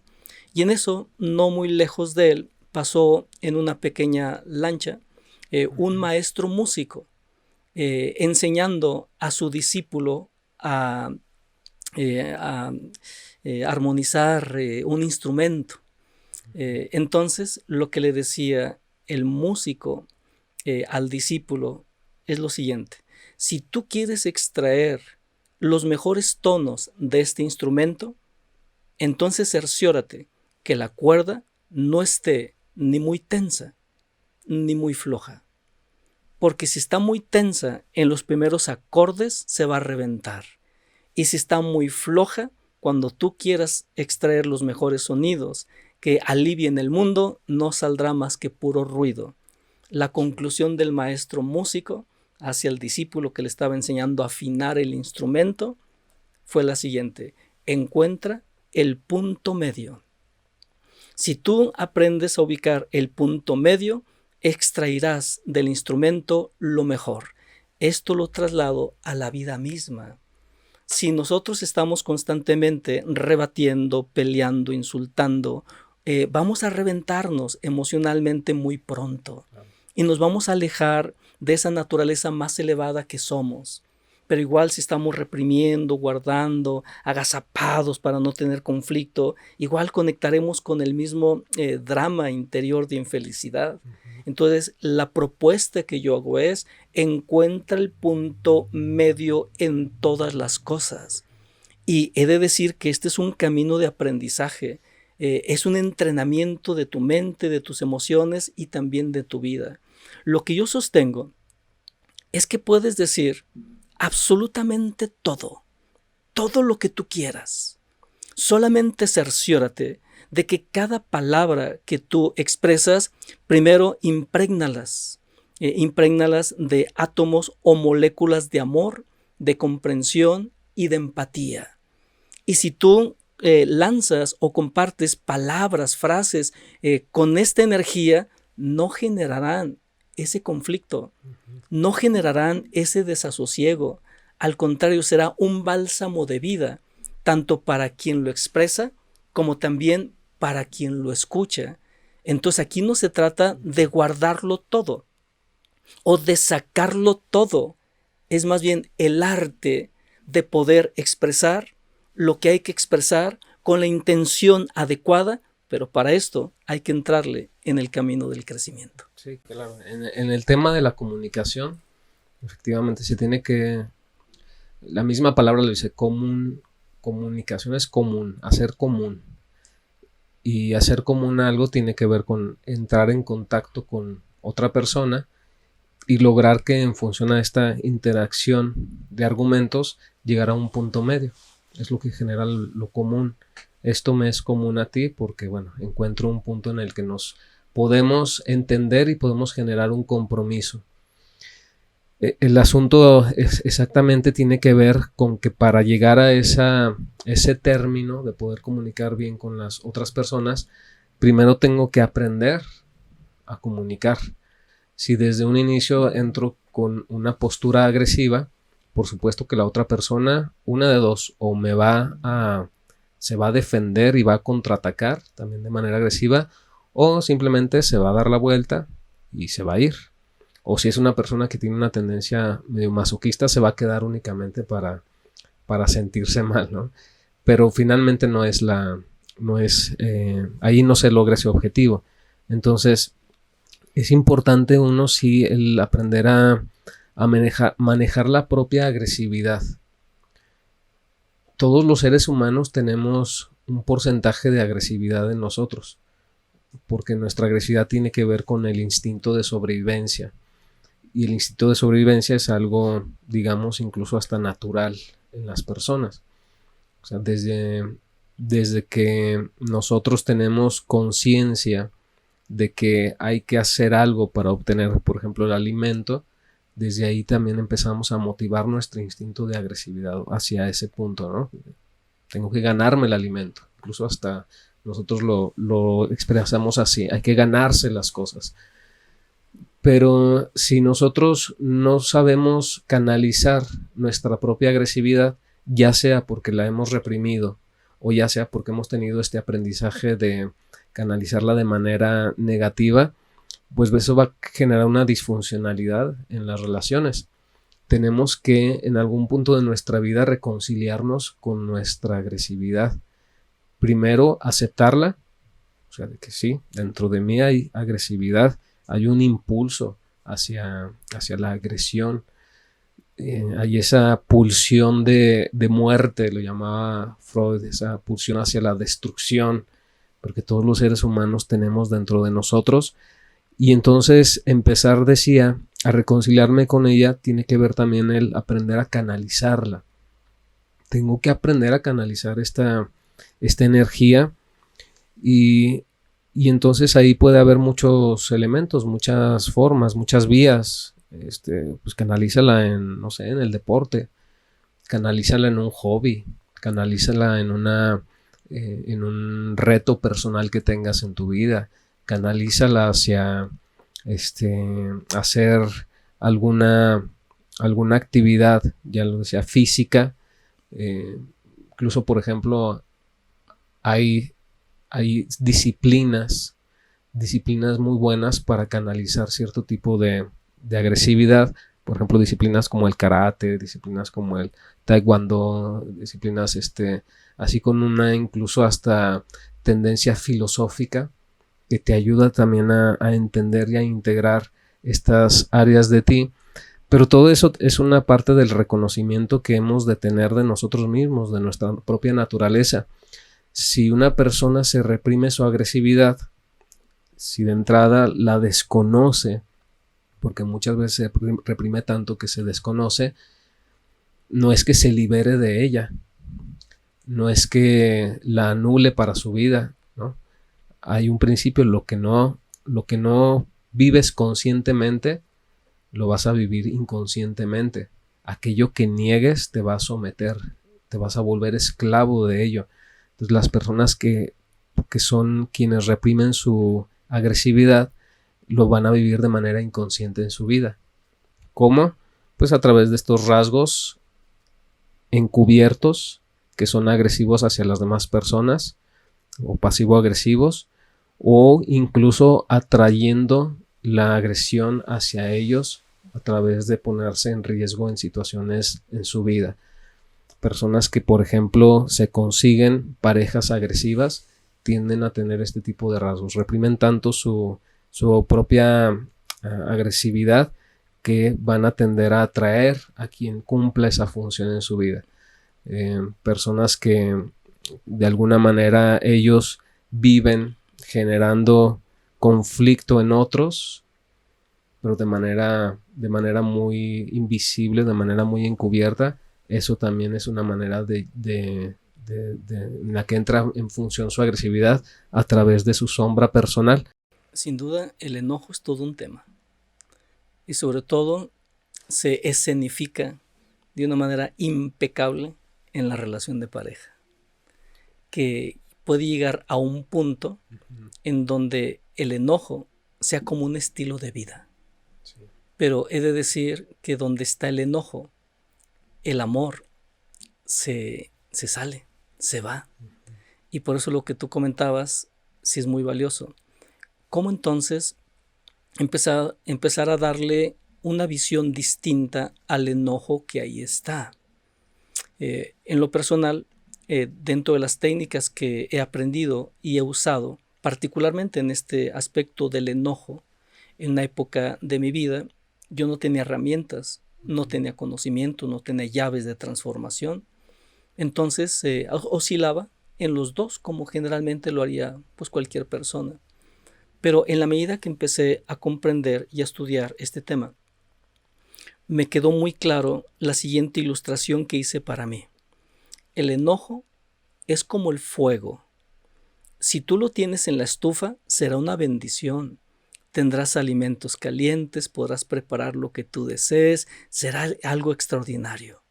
Y en eso, no muy lejos de él, pasó en una pequeña lancha un maestro músico enseñando a su discípulo a armonizar un instrumento. Entonces, lo que le decía el músico al discípulo es lo siguiente: si tú quieres extraer los mejores tonos de este instrumento, entonces cerciórate que la cuerda no esté ni muy tensa ni muy floja. Porque si está muy tensa en los primeros acordes, se va a reventar. Y si está muy floja, cuando tú quieras extraer los mejores sonidos que alivien el mundo, no saldrá más que puro ruido. La conclusión del maestro músico hacia el discípulo que le estaba enseñando a afinar el instrumento fue la siguiente: encuentra el punto medio. Si tú aprendes a ubicar el punto medio, extraerás del instrumento lo mejor. Esto lo traslado a la vida misma. Si nosotros estamos constantemente rebatiendo, peleando, insultando, vamos a reventarnos emocionalmente muy pronto y nos vamos a alejar de esa naturaleza más elevada que somos. Pero igual si estamos reprimiendo, guardando, agazapados para no tener conflicto, igual conectaremos con el mismo drama interior de infelicidad. Entonces, la propuesta que yo hago es: encuentra el punto medio en todas las cosas. Y he de decir que este es un camino de aprendizaje, es un entrenamiento de tu mente, de tus emociones y también de tu vida. Lo que yo sostengo es que puedes decir absolutamente todo lo que tú quieras. Solamente cerciórate de que cada palabra que tú expresas, primero imprégnalas de átomos o moléculas de amor, de comprensión y de empatía. Y si tú lanzas o compartes palabras, frases con esta energía, no generarán ese conflicto, no generarán ese desasosiego. Al contrario, será un bálsamo de vida, tanto para quien lo expresa como también para quien lo escucha. Entonces aquí no se trata de guardarlo todo o de sacarlo todo. Es más bien el arte de poder expresar lo que hay que expresar con la intención adecuada, pero para esto hay que entrarle en el camino del crecimiento. Sí, claro. En el tema de la comunicación, efectivamente se tiene que, la misma palabra lo dice, comunicación es común, hacer común. Y hacer común algo tiene que ver con entrar en contacto con otra persona y lograr que en función a esta interacción de argumentos llegar a un punto medio. Es lo que genera lo común. Esto me es común a ti porque, bueno, encuentro un punto en el que nos podemos entender y podemos generar un compromiso. El asunto exactamente tiene que ver con que para llegar a ese término de poder comunicar bien con las otras personas, primero tengo que aprender a comunicar. Si desde un inicio entro con una postura agresiva, por supuesto que la otra persona, una de dos, o se va a defender y va a contraatacar también de manera agresiva, o simplemente se va a dar la vuelta y se va a ir. O si es una persona que tiene una tendencia medio masoquista, se va a quedar únicamente para sentirse mal, ¿no? Pero finalmente ahí no se logra ese objetivo. Entonces, es importante el aprender a manejar la propia agresividad. Todos los seres humanos tenemos un porcentaje de agresividad en nosotros, porque nuestra agresividad tiene que ver con el instinto de sobrevivencia. Y el instinto de sobrevivencia es algo, digamos, incluso hasta natural en las personas. O sea, desde que nosotros tenemos conciencia de que hay que hacer algo para obtener, por ejemplo, el alimento, desde ahí también empezamos a motivar nuestro instinto de agresividad hacia ese punto, ¿no? Tengo que ganarme el alimento. Incluso hasta nosotros lo expresamos así. Hay que ganarse las cosas. Pero si nosotros no sabemos canalizar nuestra propia agresividad, ya sea porque la hemos reprimido o ya sea porque hemos tenido este aprendizaje de canalizarla de manera negativa, pues eso va a generar una disfuncionalidad en las relaciones. Tenemos que en algún punto de nuestra vida reconciliarnos con nuestra agresividad. Primero, aceptarla, o sea, de que sí, dentro de mí hay agresividad, hay un impulso hacia la agresión, hay esa pulsión de muerte, lo llamaba Freud, esa pulsión hacia la destrucción, porque todos los seres humanos tenemos dentro de nosotros. Y entonces empezar, decía, a reconciliarme con ella tiene que ver también el aprender a canalizarla. Tengo que aprender a canalizar esta energía y entonces ahí puede haber muchos elementos, muchas formas, muchas vías. Pues canalízala en, no sé, en el deporte, canalízala en un hobby, canalízala en un reto personal que tengas en tu vida, canalízala hacia hacer alguna actividad, ya lo decía, física. Incluso, por ejemplo, hay disciplinas muy buenas para canalizar cierto tipo de agresividad. Por ejemplo, disciplinas como el karate, disciplinas como el taekwondo, disciplinas así con una incluso hasta tendencia filosófica que te ayuda también a entender y a integrar estas áreas de ti. Pero todo eso es una parte del reconocimiento que hemos de tener de nosotros mismos, de nuestra propia naturaleza. Si una persona se reprime su agresividad, si de entrada la desconoce, porque muchas veces se reprime tanto que se desconoce, no es que se libere de ella, no es que la anule para su vida, ¿no? Hay un principio, lo que no vives conscientemente, lo vas a vivir inconscientemente. Aquello que niegues te va a someter, te vas a volver esclavo de ello. Entonces las personas que son quienes reprimen su agresividad, lo van a vivir de manera inconsciente en su vida. ¿Cómo? Pues a través de estos rasgos encubiertos que son agresivos hacia las demás personas o pasivo-agresivos, o incluso atrayendo la agresión hacia ellos a través de ponerse en riesgo en situaciones en su vida. Personas que, por ejemplo, se consiguen parejas agresivas tienden a tener este tipo de rasgos. Reprimen tanto su propia agresividad que van a tender a atraer a quien cumpla esa función en su vida. Personas que de alguna manera ellos viven generando conflicto en otros, pero de manera muy invisible, de manera muy encubierta. Eso también es una manera en la que entra en función su agresividad a través de su sombra personal. Sin duda, el enojo es todo un tema. Y sobre todo, se escenifica de una manera impecable en la relación de pareja, que puede llegar a un punto en donde el enojo sea como un estilo de vida. Sí. Pero he de decir que donde está el enojo, el amor se sale, se va. Y por eso lo que tú comentabas sí es muy valioso. ¿Cómo entonces empezar a darle una visión distinta al enojo que ahí está? En lo personal, dentro de las técnicas que he aprendido y he usado, particularmente en este aspecto del enojo, en una época de mi vida, yo no tenía herramientas, no tenía conocimiento, no tenía llaves de transformación. Entonces oscilaba en los dos, como generalmente lo haría pues cualquier persona. Pero en la medida que empecé a comprender y a estudiar este tema, me quedó muy claro la siguiente ilustración que hice para mí. El enojo es como el fuego. Si tú lo tienes en la estufa, será una bendición. Tendrás alimentos calientes, podrás preparar lo que tú desees, será algo extraordinario.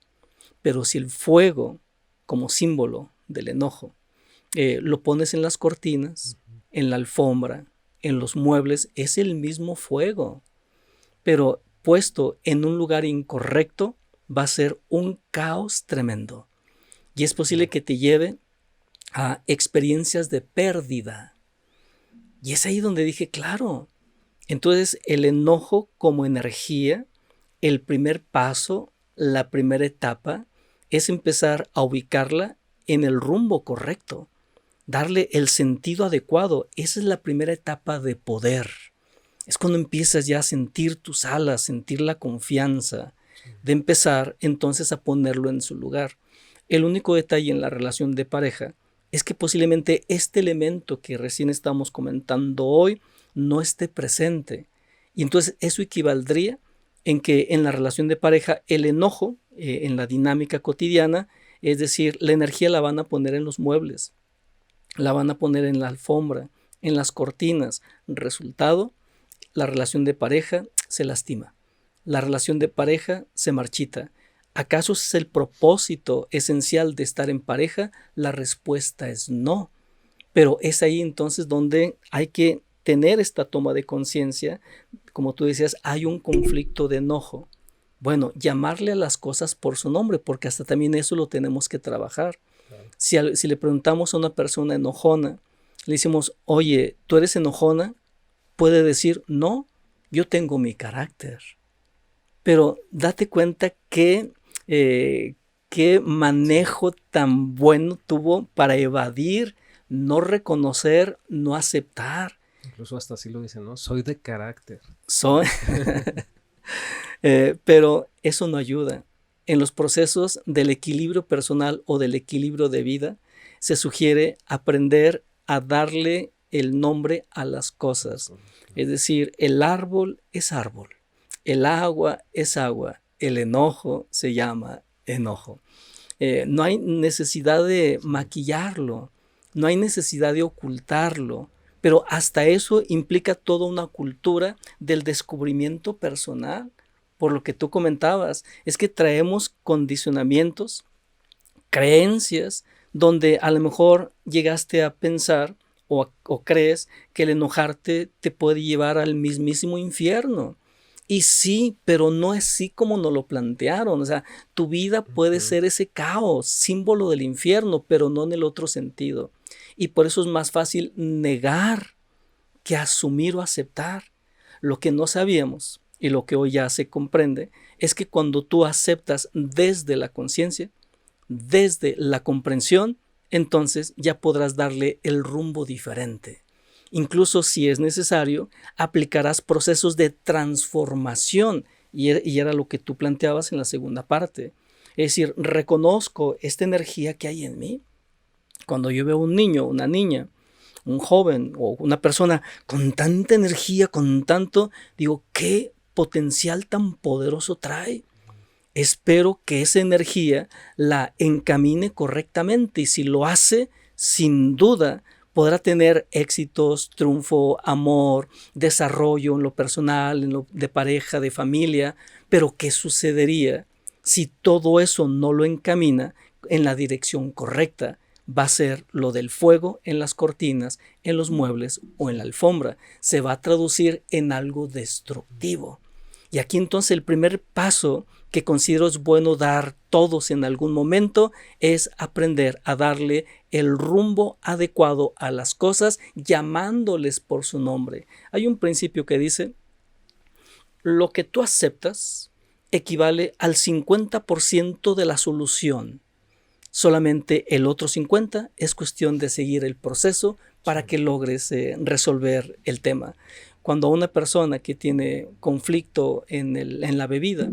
Pero si el fuego, como símbolo del enojo, lo pones en las cortinas, en la alfombra, en los muebles, es el mismo fuego. Pero puesto en un lugar incorrecto, va a ser un caos tremendo. Y es posible que te lleve a experiencias de pérdida. Y es ahí donde dije, claro, Entonces, el enojo como energía, el primer paso, la primera etapa, es empezar a ubicarla en el rumbo correcto, darle el sentido adecuado. Esa es la primera etapa de poder. Es cuando empiezas ya a sentir tus alas, sentir la confianza de empezar entonces a ponerlo en su lugar. El único detalle en la relación de pareja es que posiblemente este elemento que recién estamos comentando hoy no esté presente. Y entonces eso equivaldría en que en la relación de pareja el enojo, en la dinámica cotidiana, es decir, la energía la van a poner en los muebles, la van a poner en la alfombra, en las cortinas. Resultado, la relación de pareja se lastima. La relación de pareja se marchita. ¿Acaso es el propósito esencial de estar en pareja? La respuesta es no. Pero es ahí entonces donde hay que tener esta toma de conciencia. Como tú decías, hay un conflicto de enojo. Bueno, llamarle a las cosas por su nombre, porque hasta también eso lo tenemos que trabajar. Si le preguntamos a una persona enojona, le decimos, oye, ¿tú eres enojona? Puede decir, no, yo tengo mi carácter. Pero date cuenta qué manejo tan bueno tuvo para evadir, no reconocer, no aceptar. Incluso hasta así lo dicen, ¿no? Soy de carácter. Pero eso no ayuda. En los procesos del equilibrio personal o del equilibrio de vida, se sugiere aprender a darle el nombre a las cosas. Es decir, el árbol es árbol, el agua es agua, el enojo se llama enojo. No hay necesidad de maquillarlo, no hay necesidad de ocultarlo, pero hasta eso implica toda una cultura del descubrimiento personal. Por lo que tú comentabas, es que traemos condicionamientos, creencias, donde a lo mejor llegaste a pensar o crees que el enojarte te puede llevar al mismísimo infierno. Y sí, pero no es así como nos lo plantearon. O sea, tu vida puede ser ese caos, símbolo del infierno, pero no en el otro sentido. Y por eso es más fácil negar que asumir o aceptar. Lo que no sabíamos y lo que hoy ya se comprende es que cuando tú aceptas desde la conciencia, desde la comprensión, entonces ya podrás darle el rumbo diferente. Incluso si es necesario, aplicarás procesos de transformación y era lo que tú planteabas en la segunda parte. Es decir, reconozco esta energía que hay en mí. Cuando yo veo un niño, una niña, un joven o una persona con tanta energía, con tanto, digo, ¿qué potencial tan poderoso trae? Espero que esa energía la encamine correctamente y si lo hace, sin duda, podrá tener éxitos, triunfo, amor, desarrollo en lo personal, en lo de pareja, de familia. Pero ¿qué sucedería si todo eso no lo encamina en la dirección correcta? Va a ser lo del fuego en las cortinas, en los muebles o en la alfombra. Se va a traducir en algo destructivo. Y aquí entonces el primer paso que considero es bueno dar todos en algún momento es aprender a darle el rumbo adecuado a las cosas, llamándoles por su nombre. Hay un principio que dice, lo que tú aceptas equivale al 50% de la solución. Solamente el otro 50% es cuestión de seguir el proceso para que logres resolver el tema. Cuando una persona que tiene conflicto en la bebida,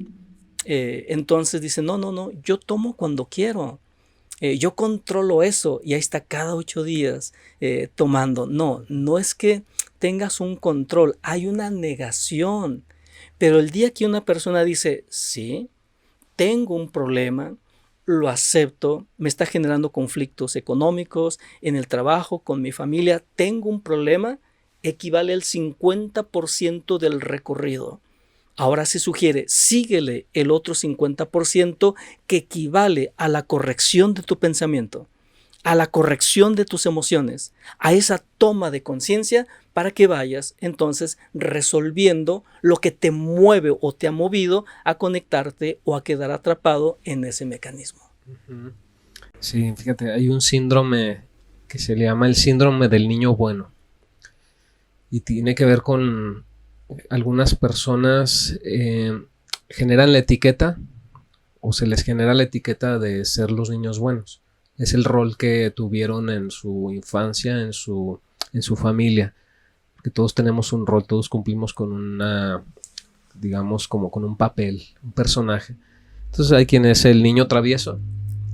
entonces dice, no, yo tomo cuando quiero, yo controlo eso y ahí está cada 8 días tomando. No es que tengas un control, hay una negación. Pero el día que una persona dice, sí, tengo un problema, lo acepto, me está generando conflictos económicos, en el trabajo, con mi familia, tengo un problema, equivale al 50% del recorrido. Ahora se sugiere, síguele el otro 50% que equivale a la corrección de tu pensamiento, a la corrección de tus emociones, a esa toma de conciencia para que vayas entonces resolviendo lo que te mueve o te ha movido a conectarte o a quedar atrapado en ese mecanismo. Sí, fíjate, hay un síndrome que se le llama el síndrome del niño bueno y tiene que ver con algunas personas generan la etiqueta o se les genera la etiqueta de ser los niños buenos. Es el rol que tuvieron en su infancia, en su familia. Porque todos tenemos un rol, todos cumplimos con una, digamos, como con un papel, un personaje. Entonces hay quien es el niño travieso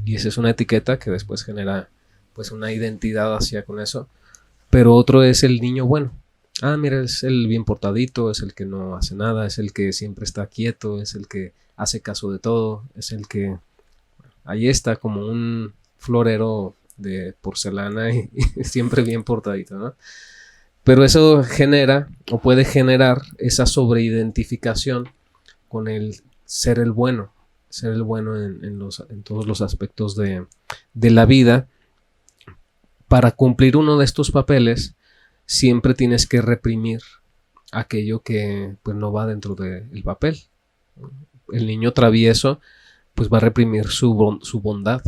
y esa es una etiqueta que después genera pues una identidad hacia con eso. Pero otro es el niño bueno. Ah, mira, es el bien portadito, es el que no hace nada, es el que siempre está quieto, es el que hace caso de todo, es el que ahí está como un florero de porcelana y siempre bien portadito, ¿no? Pero eso genera o puede generar esa sobreidentificación con el ser el bueno en todos los aspectos de la vida. Para cumplir uno de estos papeles siempre tienes que reprimir aquello que pues no va dentro del papel. El niño travieso pues va a reprimir su bondad,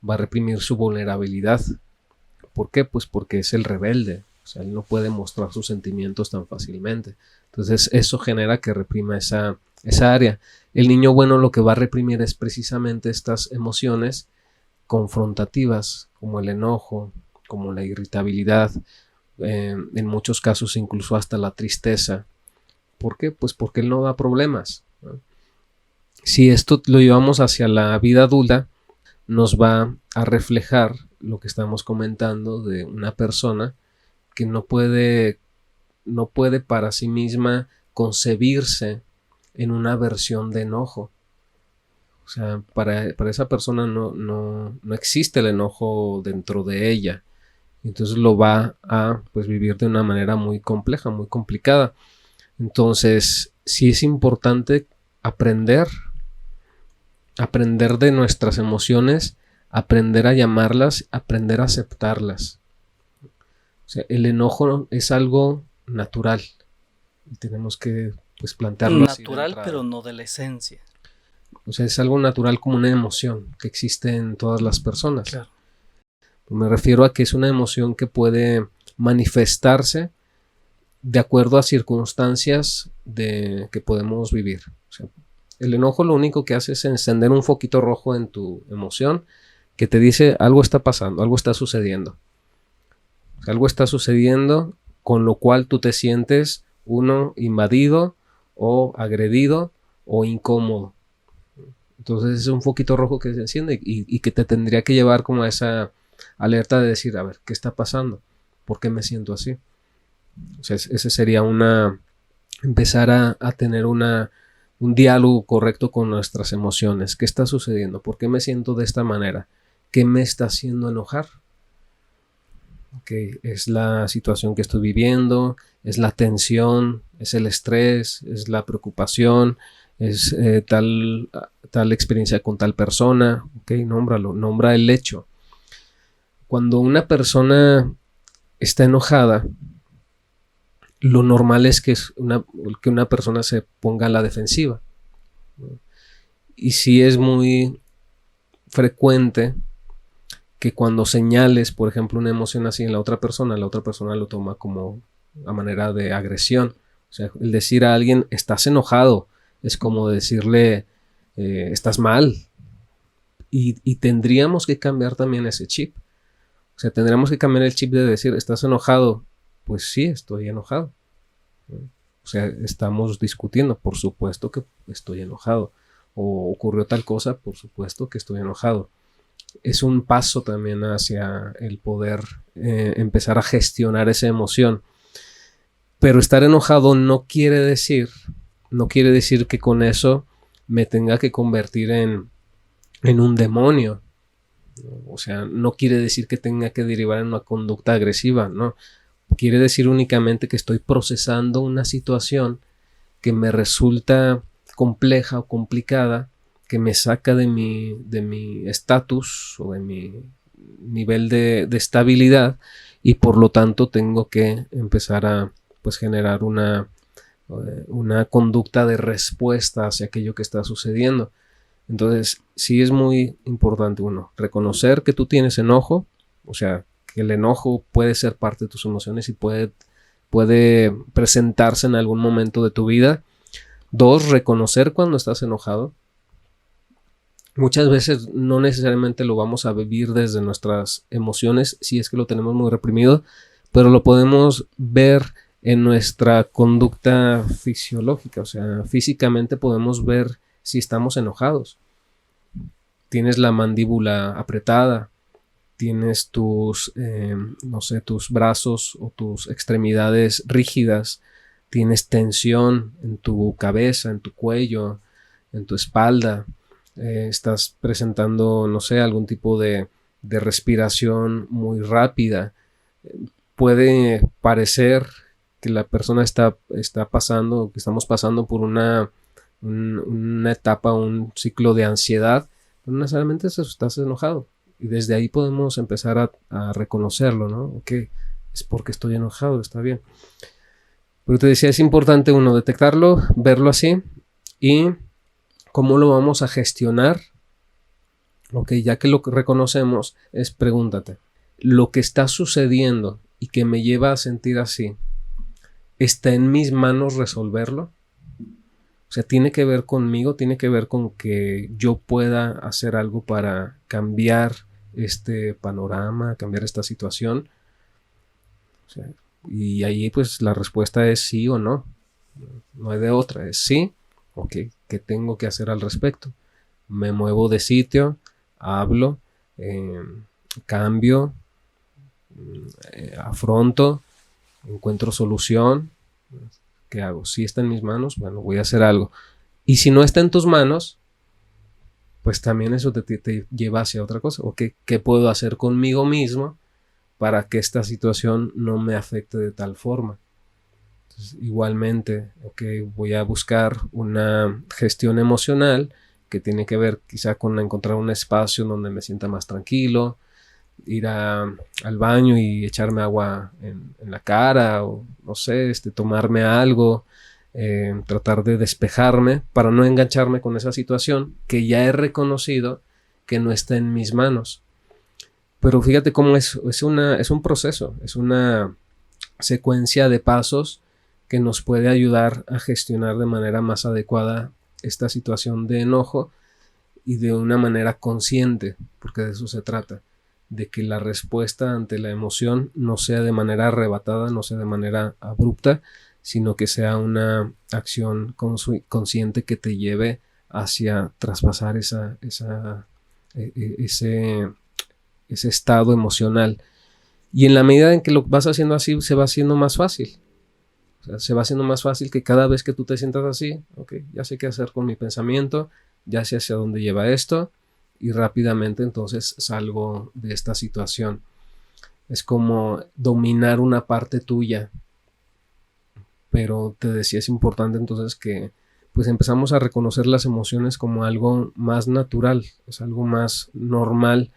va a reprimir su vulnerabilidad. ¿Por qué? Pues porque es el rebelde. O sea, él no puede mostrar sus sentimientos tan fácilmente. Entonces eso genera que reprima esa área. El niño bueno lo que va a reprimir es precisamente estas emociones confrontativas, como el enojo, como la irritabilidad, en muchos casos incluso hasta la tristeza. ¿Por qué? Pues porque él no da problemas, ¿no? Si esto lo llevamos hacia la vida adulta, nos va a reflejar lo que estamos comentando de una persona que no puede para sí misma concebirse en una versión de enojo. O sea, para esa persona no existe el enojo dentro de ella. Entonces lo va a pues vivir de una manera muy compleja, muy complicada. Entonces sí es importante aprender de nuestras emociones, aprender a llamarlas, aprender a aceptarlas. O sea, el enojo es algo natural y tenemos que pues plantearlo así. Natural, pero no de la esencia. O sea, es algo natural como una emoción que existe en todas las personas. Claro. Me refiero a que es una emoción que puede manifestarse de acuerdo a circunstancias que podemos vivir. O sea, el enojo lo único que hace es encender un foquito rojo en tu emoción que te dice algo está pasando, algo está sucediendo. O sea, algo está sucediendo con lo cual tú te sientes invadido o agredido o incómodo. Entonces es un foquito rojo que se enciende y que te tendría que llevar como a esa alerta de decir, a ver, ¿qué está pasando? ¿Por qué me siento así? O sea, ese sería empezar a tener un diálogo correcto con nuestras emociones. ¿Qué está sucediendo? ¿Por qué me siento de esta manera? ¿Qué me está haciendo enojar? Okay, es la situación que estoy viviendo, es la tensión, es el estrés, es la preocupación, es tal experiencia con tal persona. Okay, nómbralo, nombra el hecho. Cuando una persona está enojada, lo normal es que una persona se ponga a la defensiva. Y sí es muy frecuente que cuando señales, por ejemplo, una emoción así en la otra persona lo toma como a manera de agresión. O sea, el decir a alguien, estás enojado, es como decirle, estás mal. Y tendríamos que cambiar también ese chip. O sea, tendríamos que cambiar el chip de decir, ¿estás enojado? Pues sí, estoy enojado. O sea, estamos discutiendo, por supuesto que estoy enojado. O ocurrió tal cosa, por supuesto que estoy enojado. Es un paso también hacia el poder empezar a gestionar esa emoción. Pero estar enojado no quiere decir que con eso me tenga que convertir en un demonio. O sea, no quiere decir que tenga que derivar en una conducta agresiva, ¿no? Quiere decir únicamente que estoy procesando una situación que me resulta compleja o complicada, que me saca de mi estatus o de mi nivel de estabilidad y por lo tanto tengo que empezar a pues generar una conducta de respuesta hacia aquello que está sucediendo. Entonces sí es muy importante reconocer que tú tienes enojo, o sea que el enojo puede ser parte de tus emociones y puede puede presentarse en algún momento de tu vida. 2, reconocer cuando estás enojado. Muchas veces no necesariamente lo vamos a vivir desde nuestras emociones, si es que lo tenemos muy reprimido, pero lo podemos ver en nuestra conducta fisiológica, o sea, físicamente podemos ver si estamos enojados. Tienes la mandíbula apretada, tienes tus, no sé, tus brazos o tus extremidades rígidas, tienes tensión en tu cabeza, en tu cuello, en tu espalda, estás presentando, no sé, algún tipo de respiración muy rápida. Puede parecer que la persona está pasando, que estamos pasando por una etapa, un ciclo de ansiedad, no necesariamente estás enojado. Y desde ahí podemos empezar a reconocerlo, ¿no? Ok, es porque estoy enojado, está bien. Pero te decía, es importante uno detectarlo, verlo así, y cómo lo vamos a gestionar. Ok, ya que lo reconocemos, es pregúntate, lo que está sucediendo y que me lleva a sentir así, ¿está en mis manos resolverlo? O sea, tiene que ver conmigo, tiene que ver con que yo pueda hacer algo para cambiar este panorama, cambiar esta situación. O sea, y ahí pues la respuesta es sí o no. No hay de otra, es sí. Ok, ¿qué tengo que hacer al respecto? Me muevo de sitio, hablo, cambio, afronto, encuentro solución. ¿Qué hago? Si está en mis manos, bueno, voy a hacer algo. Y si no está en tus manos, pues también eso te lleva hacia otra cosa. ¿O qué puedo hacer conmigo mismo para que esta situación no me afecte de tal forma? Entonces, igualmente, voy a buscar una gestión emocional que tiene que ver quizá con encontrar un espacio donde me sienta más tranquilo, ir al baño y echarme agua en la cara, o no sé, tomarme algo, tratar de despejarme para no engancharme con esa situación que ya he reconocido que no está en mis manos. Pero fíjate cómo es un proceso, es una secuencia de pasos que nos puede ayudar a gestionar de manera más adecuada esta situación de enojo y de una manera consciente, porque de eso se trata, de que la respuesta ante la emoción no sea de manera arrebatada, no sea de manera abrupta, sino que sea una acción consciente que te lleve hacia traspasar ese estado emocional. Y en la medida en que lo vas haciendo así, se va haciendo más fácil. O sea, se va haciendo más fácil que cada vez que tú te sientas así, ok, ya sé qué hacer con mi pensamiento, ya sé hacia dónde lleva esto, y rápidamente entonces salgo de esta situación. Es como dominar una parte tuya. Pero te decía, es importante entonces que pues empezamos a reconocer las emociones como algo más natural, es algo más normal,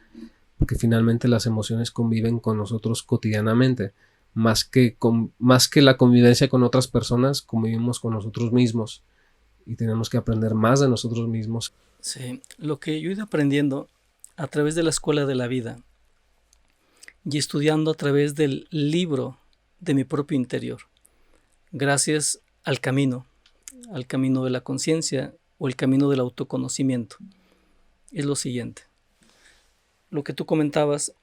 porque finalmente las emociones conviven con nosotros cotidianamente. Más que la convivencia con otras personas, convivimos con nosotros mismos y tenemos que aprender más de nosotros mismos. Sí, lo que yo he ido aprendiendo a través de la escuela de la vida y estudiando a través del libro de mi propio interior, gracias al camino de la conciencia o el camino del autoconocimiento, es lo siguiente. Lo que tú comentabas,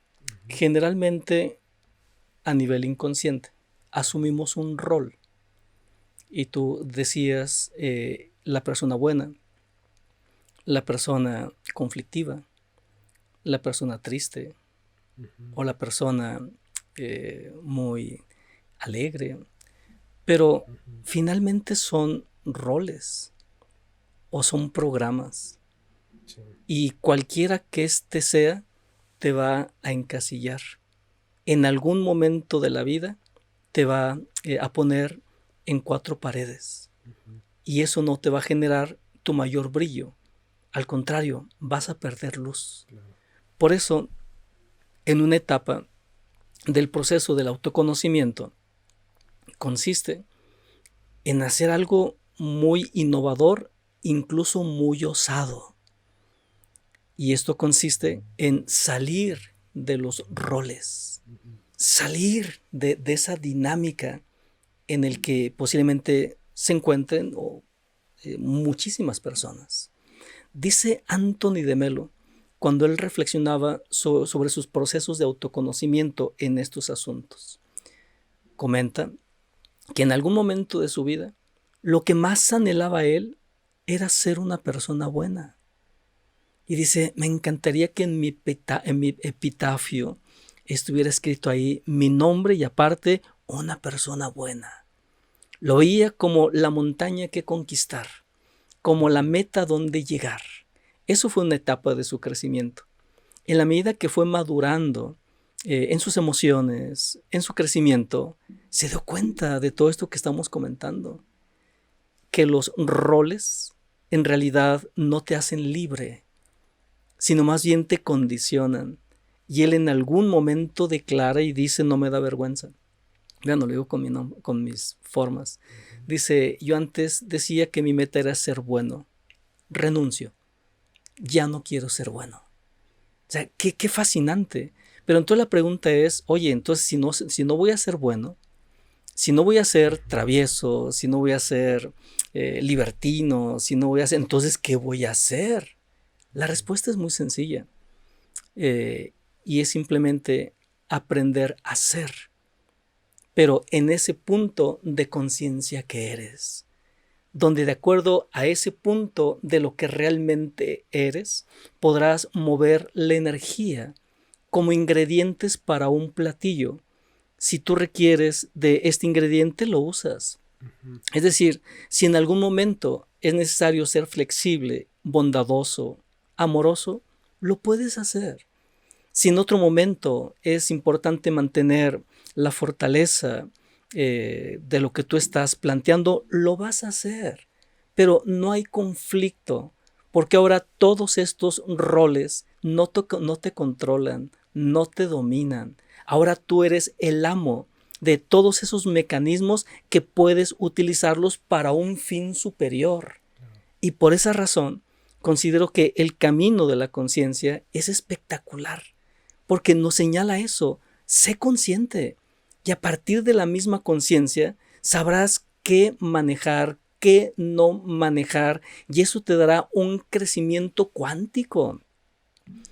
generalmente a nivel inconsciente asumimos un rol y tú decías la persona buena, la persona conflictiva, la persona triste o la persona muy alegre, pero finalmente son roles o son programas, Sí. y cualquiera que éste sea te va a encasillar. En algún momento de la vida te va a poner en 4 paredes, y eso no te va a generar tu mayor brillo. Al contrario, vas a perder luz. Claro. Por eso, en una etapa del proceso del autoconocimiento, consiste en hacer algo muy innovador, incluso muy osado. Y esto consiste en salir de los roles, salir de esa dinámica en el que posiblemente se encuentren muchísimas personas. Dice Anthony de Melo, cuando él reflexionaba sobre sus procesos de autoconocimiento en estos asuntos, comenta que en algún momento de su vida lo que más anhelaba él era ser una persona buena. Y dice, me encantaría que en mi epitafio estuviera escrito ahí mi nombre y aparte una persona buena. Lo veía como la montaña que conquistar, como la meta donde llegar. Eso fue una etapa de su crecimiento. En la medida que fue madurando en sus emociones, en su crecimiento, se dio cuenta de todo esto que estamos comentando, que los roles en realidad no te hacen libre, sino más bien te condicionan. Y él en algún momento declara y dice, no me da vergüenza. Ya no lo digo con mis formas. Dice, yo antes decía que mi meta era ser bueno. Renuncio. Ya no quiero ser bueno. O sea, qué fascinante. Pero entonces la pregunta es, oye, entonces si no voy a ser bueno, si no voy a ser travieso, si no voy a ser libertino, si no voy a ser, entonces, ¿qué voy a hacer? La respuesta es muy sencilla. Y es simplemente aprender a ser. Pero en ese punto de conciencia que eres, donde de acuerdo a ese punto de lo que realmente eres, podrás mover la energía como ingredientes para un platillo. Si tú requieres de este ingrediente, lo usas. Es decir, si en algún momento es necesario ser flexible, bondadoso, amoroso, lo puedes hacer. Si en otro momento es importante mantener la fortaleza de lo que tú estás planteando, lo vas a hacer. Pero no hay conflicto, porque ahora todos estos roles no te controlan, no te dominan. Ahora tú eres el amo de todos esos mecanismos que puedes utilizarlos para un fin superior. Y por esa razón, considero que el camino de la conciencia es espectacular, porque nos señala eso. Sé consciente y a partir de la misma conciencia sabrás qué manejar, qué no manejar, y eso te dará un crecimiento cuántico,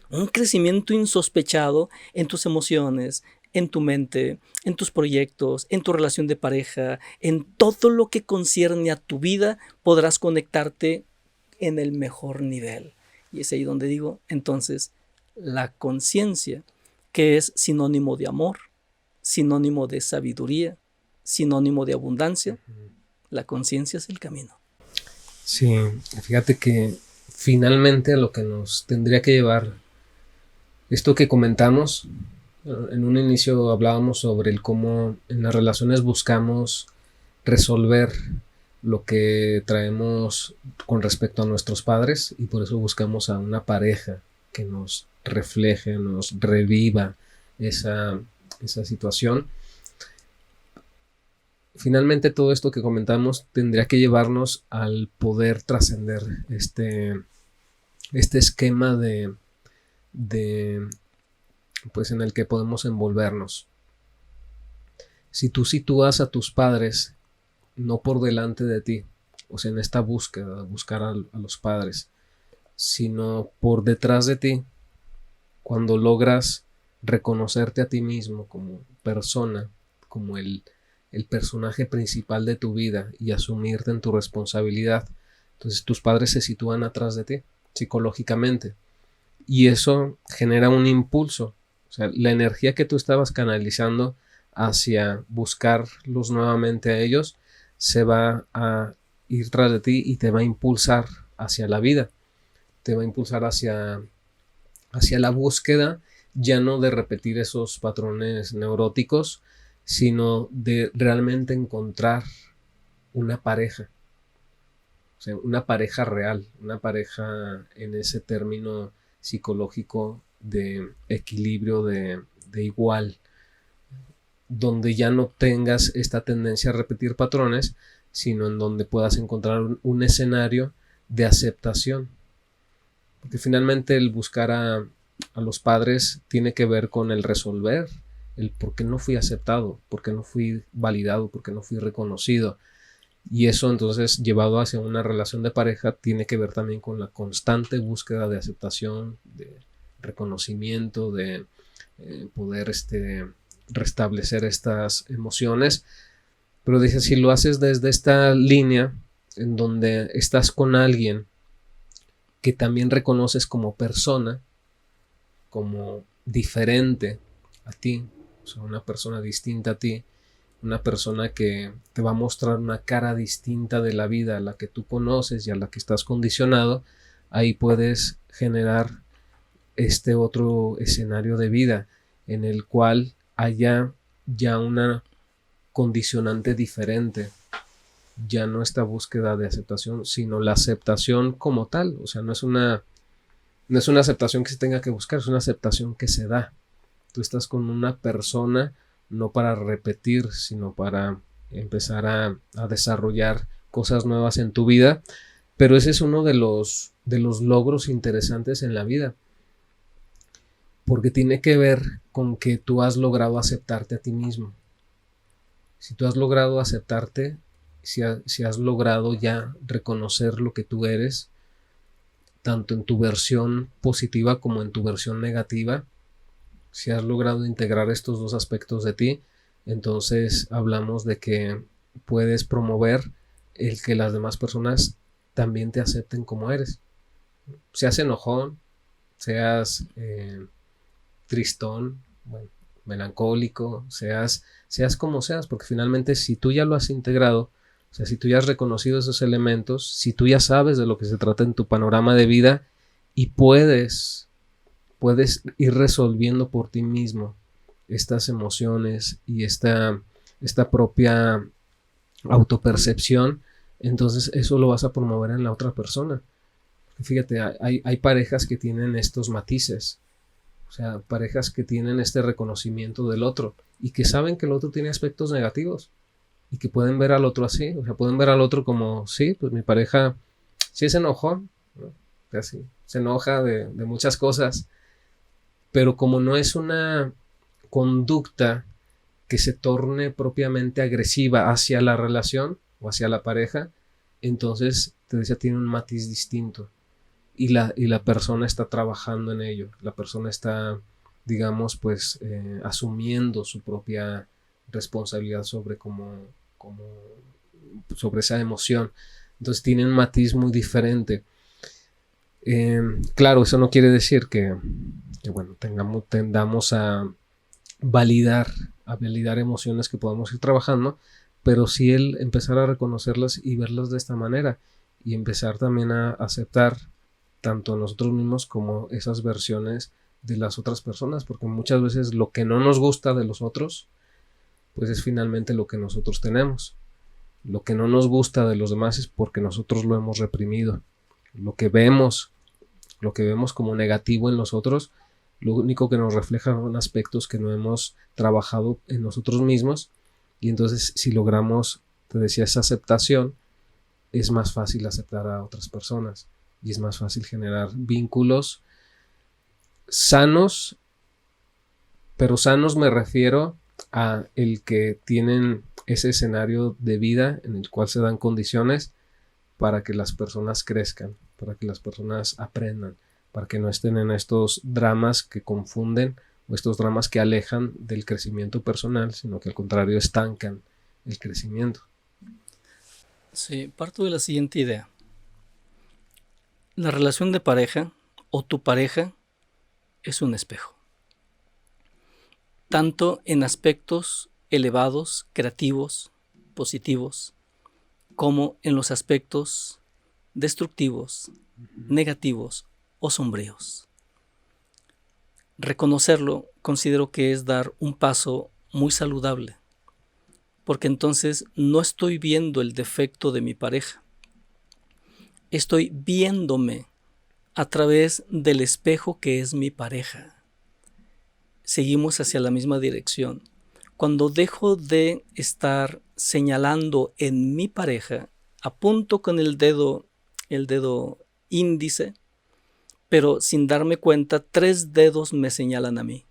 un crecimiento insospechado en tus emociones, en tu mente, en tus proyectos, en tu relación de pareja, en todo lo que concierne a tu vida, podrás conectarte en el mejor nivel. Y es ahí donde digo, entonces, la conciencia, que es sinónimo de amor, sinónimo de sabiduría, sinónimo de abundancia, la conciencia es el camino. Sí, fíjate que finalmente a lo que nos tendría que llevar esto que comentamos, en un inicio hablábamos sobre el cómo en las relaciones buscamos resolver lo que traemos con respecto a nuestros padres y por eso buscamos a una pareja que nos refleje, nos reviva esa situación. Finalmente todo esto que comentamos tendría que llevarnos al poder trascender este esquema de pues en el que podemos envolvernos. Si tú sitúas a tus padres no por delante de ti, o sea, en esta búsqueda, buscar a los padres, sino por detrás de ti, cuando logras reconocerte a ti mismo como persona, como el personaje principal de tu vida y asumirte en tu responsabilidad, entonces tus padres se sitúan atrás de ti, psicológicamente, y eso genera un impulso. O sea, la energía que tú estabas canalizando hacia buscarlos nuevamente a ellos se va a ir tras de ti y te va a impulsar hacia la vida. Te va a impulsar hacia la búsqueda, ya no de repetir esos patrones neuróticos, sino de realmente encontrar una pareja. O sea, una pareja real, una pareja en ese término psicológico de equilibrio, de igual, donde ya no tengas esta tendencia a repetir patrones, sino en donde puedas encontrar un escenario de aceptación. Porque finalmente el buscar a los padres tiene que ver con el resolver el por qué no fui aceptado, por qué no fui validado, por qué no fui reconocido. Y eso entonces llevado hacia una relación de pareja tiene que ver también con la constante búsqueda de aceptación, de reconocimiento, de poder restablecer estas emociones. Pero dice, si lo haces desde esta línea en donde estás con alguien que también reconoces como persona, como diferente a ti, o sea, una persona distinta a ti, una persona que te va a mostrar una cara distinta de la vida a la que tú conoces y a la que estás condicionado, ahí puedes generar este otro escenario de vida en el cual haya ya una condicionante diferente, ya no esta búsqueda de aceptación, sino la aceptación como tal. O sea, no es una aceptación que se tenga que buscar, es una aceptación que se da. Tú estás con una persona no para repetir, sino para empezar a desarrollar cosas nuevas en tu vida. Pero ese es uno de los logros interesantes en la vida, porque tiene que ver con que tú has logrado aceptarte a ti mismo. Si tú has logrado aceptarte, si has logrado ya reconocer lo que tú eres, tanto en tu versión positiva como en tu versión negativa, si has logrado integrar estos dos aspectos de ti, entonces hablamos de que puedes promover el que las demás personas también te acepten como eres. Seas enojón, seas tristón, bueno, melancólico, seas como seas, porque finalmente si tú ya lo has integrado, o sea, si tú ya has reconocido esos elementos, si tú ya sabes de lo que se trata en tu panorama de vida y puedes ir resolviendo por ti mismo estas emociones y esta propia autopercepción, entonces eso lo vas a promover en la otra persona. Fíjate, hay parejas que tienen estos matices, o sea, parejas que tienen este reconocimiento del otro y que saben que el otro tiene aspectos negativos y que pueden ver al otro así, o sea, pueden ver al otro como, sí, pues mi pareja sí se enojó, ¿no? Así, se enoja de muchas cosas, pero como no es una conducta que se torne propiamente agresiva hacia la relación o hacia la pareja, entonces te decía, tiene un matiz distinto y la persona está trabajando en ello, la persona está, digamos, pues asumiendo su propia responsabilidad sobre sobre esa emoción. Entonces tiene un matiz muy diferente. Claro, eso no quiere decir que bueno, tendamos a validar emociones que podamos ir trabajando, pero sí el empezar a reconocerlas y verlas de esta manera y empezar también a aceptar tanto a nosotros mismos como esas versiones de las otras personas, porque muchas veces lo que no nos gusta de los otros, pues es finalmente lo que nosotros tenemos. Lo que no nos gusta de los demás es porque nosotros lo hemos reprimido. Lo que vemos como negativo en los otros, lo único que nos refleja son aspectos que no hemos trabajado en nosotros mismos, y entonces si logramos, te decía, esa aceptación, es más fácil aceptar a otras personas y es más fácil generar vínculos sanos, pero sanos me refiero a el que tienen ese escenario de vida en el cual se dan condiciones para que las personas crezcan, para que las personas aprendan, para que no estén en estos dramas que confunden o estos dramas que alejan del crecimiento personal, sino que al contrario estancan el crecimiento. Sí, parto de la siguiente idea. La relación de pareja o tu pareja es un espejo. Tanto en aspectos elevados, creativos, positivos, como en los aspectos destructivos, negativos o sombríos. Reconocerlo considero que es dar un paso muy saludable, porque entonces no estoy viendo el defecto de mi pareja, estoy viéndome a través del espejo que es mi pareja. Seguimos hacia la misma dirección. Cuando dejo de estar señalando en mi pareja, apunto con el dedo índice, pero sin darme cuenta 3 dedos me señalan a mí.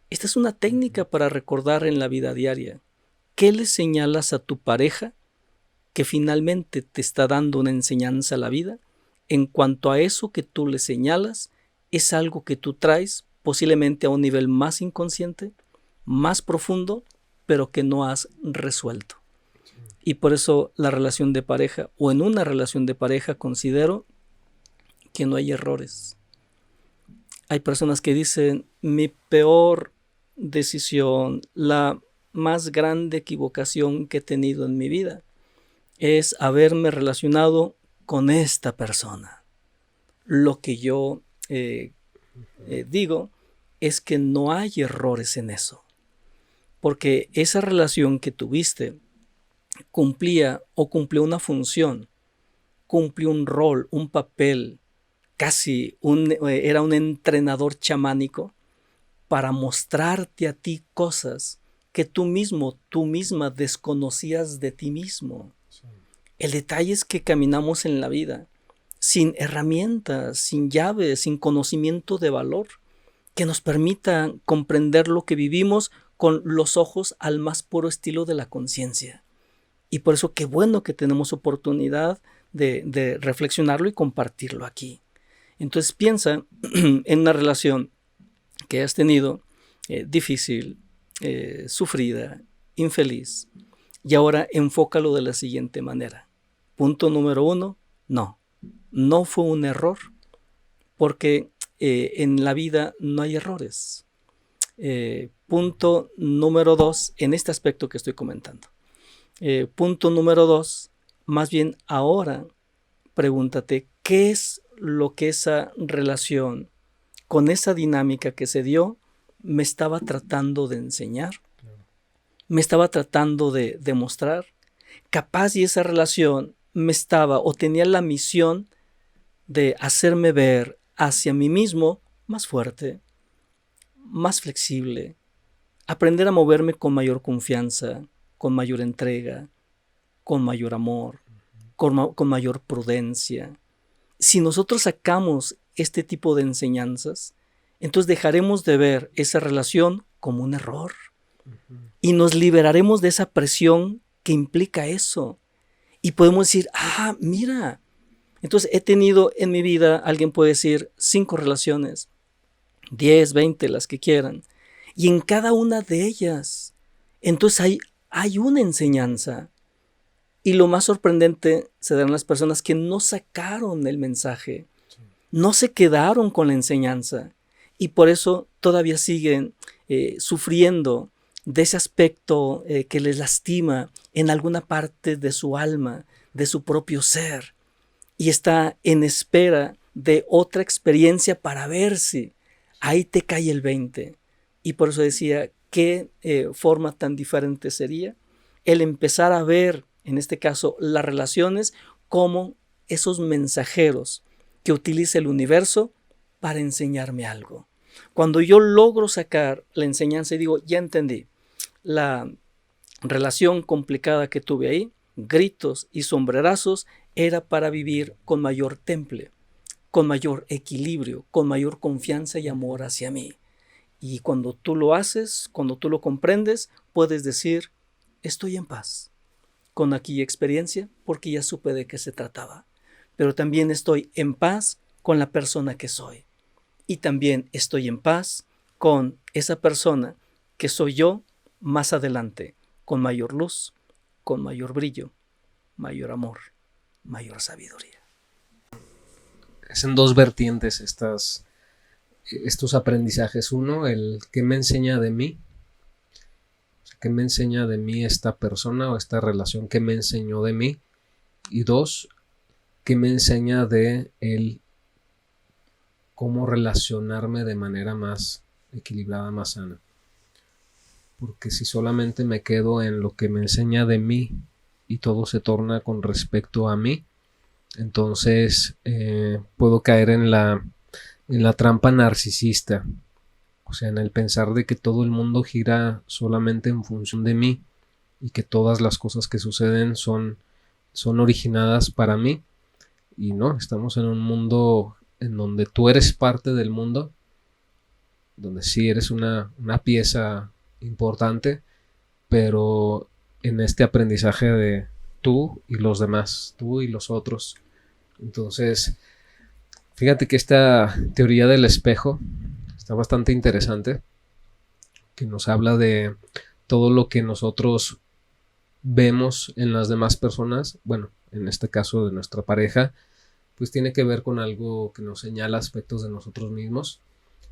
Esta es una técnica para recordar en la vida diaria. ¿Qué le señalas a tu pareja que finalmente te está dando una enseñanza a la vida? En cuanto a eso que tú le señalas, es algo que tú traes posiblemente a un nivel más inconsciente, más profundo, pero que no has resuelto. Y por eso la relación de pareja, o en una relación de pareja, considero que no hay errores. Hay personas que dicen, mi peor decisión, la más grande equivocación que he tenido en mi vida es haberme relacionado con esta persona. Lo que yo digo es que no hay errores en eso, porque esa relación que tuviste cumplía o cumplió una función, cumplió un rol, un papel, era un entrenador chamánico para mostrarte a ti cosas que tú misma desconocías de ti mismo. Sí. El detalle es que caminamos en la vida sin herramientas, sin llaves, sin conocimiento de valor que nos permita comprender lo que vivimos con los ojos al más puro estilo de la conciencia. Y por eso qué bueno que tenemos oportunidad de reflexionarlo y compartirlo aquí. Entonces piensa en una relación que has tenido difícil, sufrida, infeliz, y ahora enfócalo de la siguiente manera. Punto número 1, no fue un error, porque en la vida no hay errores. Punto número 2, en este aspecto que estoy comentando. Punto número 2, más bien ahora pregúntate qué es lo que esa relación con esa dinámica que se dio me estaba tratando de enseñar, me estaba tratando de demostrar. Capaz y esa relación me estaba o tenía la misión de hacerme ver hacia mí mismo más fuerte, más flexible, aprender a moverme con mayor confianza, con mayor entrega, con mayor amor, con mayor prudencia. Si nosotros sacamos este tipo de enseñanzas, entonces dejaremos de ver esa relación como un error y nos liberaremos de esa presión que implica eso. Y podemos decir, mira, entonces he tenido en mi vida, alguien puede decir, 5 relaciones, 10, 20, las que quieran, y en cada una de ellas, entonces hay una enseñanza. Y lo más sorprendente se dan las personas que no sacaron el mensaje, no se quedaron con la enseñanza y por eso todavía siguen sufriendo de ese aspecto que les lastima en alguna parte de su alma, de su propio ser, y está en espera de otra experiencia para ver si ahí te cae el 20. Y por eso decía, ¿qué forma tan diferente sería el empezar a ver, en este caso, las relaciones como esos mensajeros que utiliza el universo para enseñarme algo? Cuando yo logro sacar la enseñanza y digo, ya entendí, la relación complicada que tuve ahí, gritos y sombrerazos, era para vivir con mayor temple, con mayor equilibrio, con mayor confianza y amor hacia mí. Y cuando tú lo haces, cuando tú lo comprendes, puedes decir, estoy en paz con aquella experiencia porque ya supe de qué se trataba. Pero también estoy en paz con la persona que soy. Y también estoy en paz con esa persona que soy yo más adelante, con mayor luz, con mayor brillo, mayor amor, mayor sabiduría. Es en 2 vertientes estos aprendizajes. Uno, el qué me enseña de mí. ¿Qué me enseña de mí esta persona o esta relación? ¿Qué me enseñó de mí? Y 2, ¿qué me enseña de él? Cómo relacionarme de manera más equilibrada, más sana. Porque si solamente me quedo en lo que me enseña de mí y todo se torna con respecto a mí, entonces puedo caer en la trampa narcisista. O sea, en el pensar de que todo el mundo gira solamente en función de mí y que todas las cosas que suceden son originadas para mí. Y no, estamos en un mundo en donde tú eres parte del mundo donde sí eres una pieza importante, pero en este aprendizaje de tú y los demás, tú y los otros. Entonces, fíjate que esta teoría del espejo está bastante interesante, que nos habla de todo lo que nosotros vemos en las demás personas, bueno, en este caso de nuestra pareja, pues tiene que ver con algo que nos señala aspectos de nosotros mismos.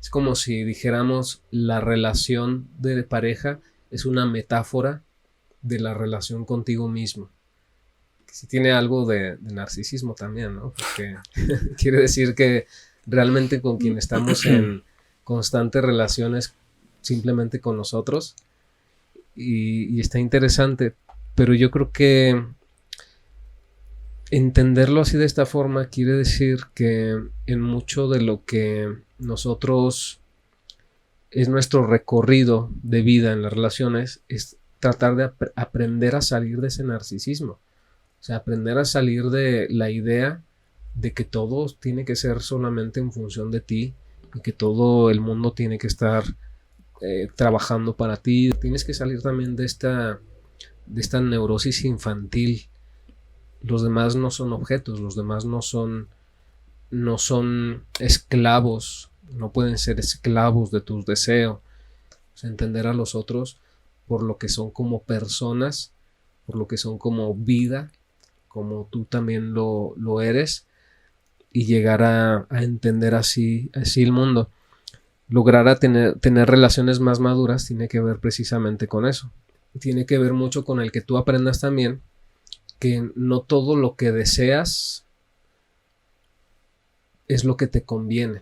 Es como si dijéramos la relación de pareja es una metáfora de la relación contigo mismo. Que sí tiene algo de narcisismo también, ¿no? Porque quiere decir que realmente con quien estamos en constantes relaciones simplemente con nosotros. Y está interesante, pero yo creo que entenderlo así de esta forma quiere decir que en mucho de lo que nosotros es nuestro recorrido de vida en las relaciones es tratar de aprender a salir de ese narcisismo. O sea, aprender a salir de la idea de que todo tiene que ser solamente en función de ti y que todo el mundo tiene que estar trabajando para ti. Tienes que salir también de esta neurosis infantil. Los demás no son objetos, los demás no son esclavos, no pueden ser esclavos de tus deseos. O sea, entender a los otros por lo que son como personas, por lo que son como vida, como tú también lo eres, y llegar a entender así el mundo. Lograr a tener relaciones más maduras tiene que ver precisamente con eso. Tiene que ver mucho con el que tú aprendas también que no todo lo que deseas es lo que te conviene.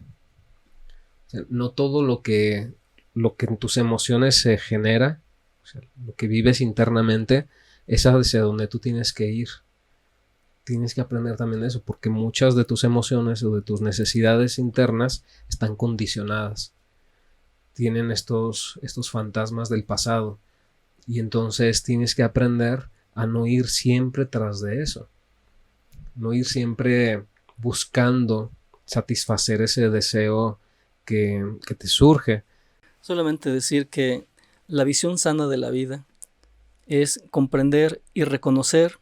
O sea, no todo lo que en tus emociones se genera, o sea, lo que vives internamente, es hacia donde tú tienes que ir. Tienes que aprender también eso, porque muchas de tus emociones o de tus necesidades internas están condicionadas. Tienen estos fantasmas del pasado. Y entonces tienes que aprender a no ir siempre tras de eso. No ir siempre buscando satisfacer ese deseo que te surge. Solamente decir que la visión sana de la vida es comprender y reconocer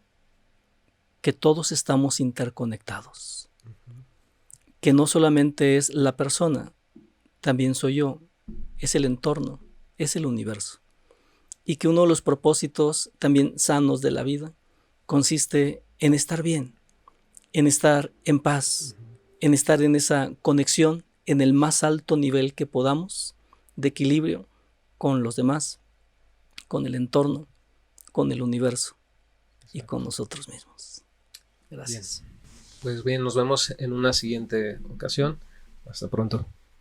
que todos estamos interconectados. Que no solamente es la persona, también soy yo, es el entorno, es el universo. Y que uno de los propósitos también sanos de la vida consiste en estar bien, en estar en paz, en estar en esa conexión en el más alto nivel que podamos de equilibrio con los demás, con el entorno, con el universo y con nosotros mismos. Gracias. Bien. Pues bien, nos vemos en una siguiente ocasión. Hasta pronto.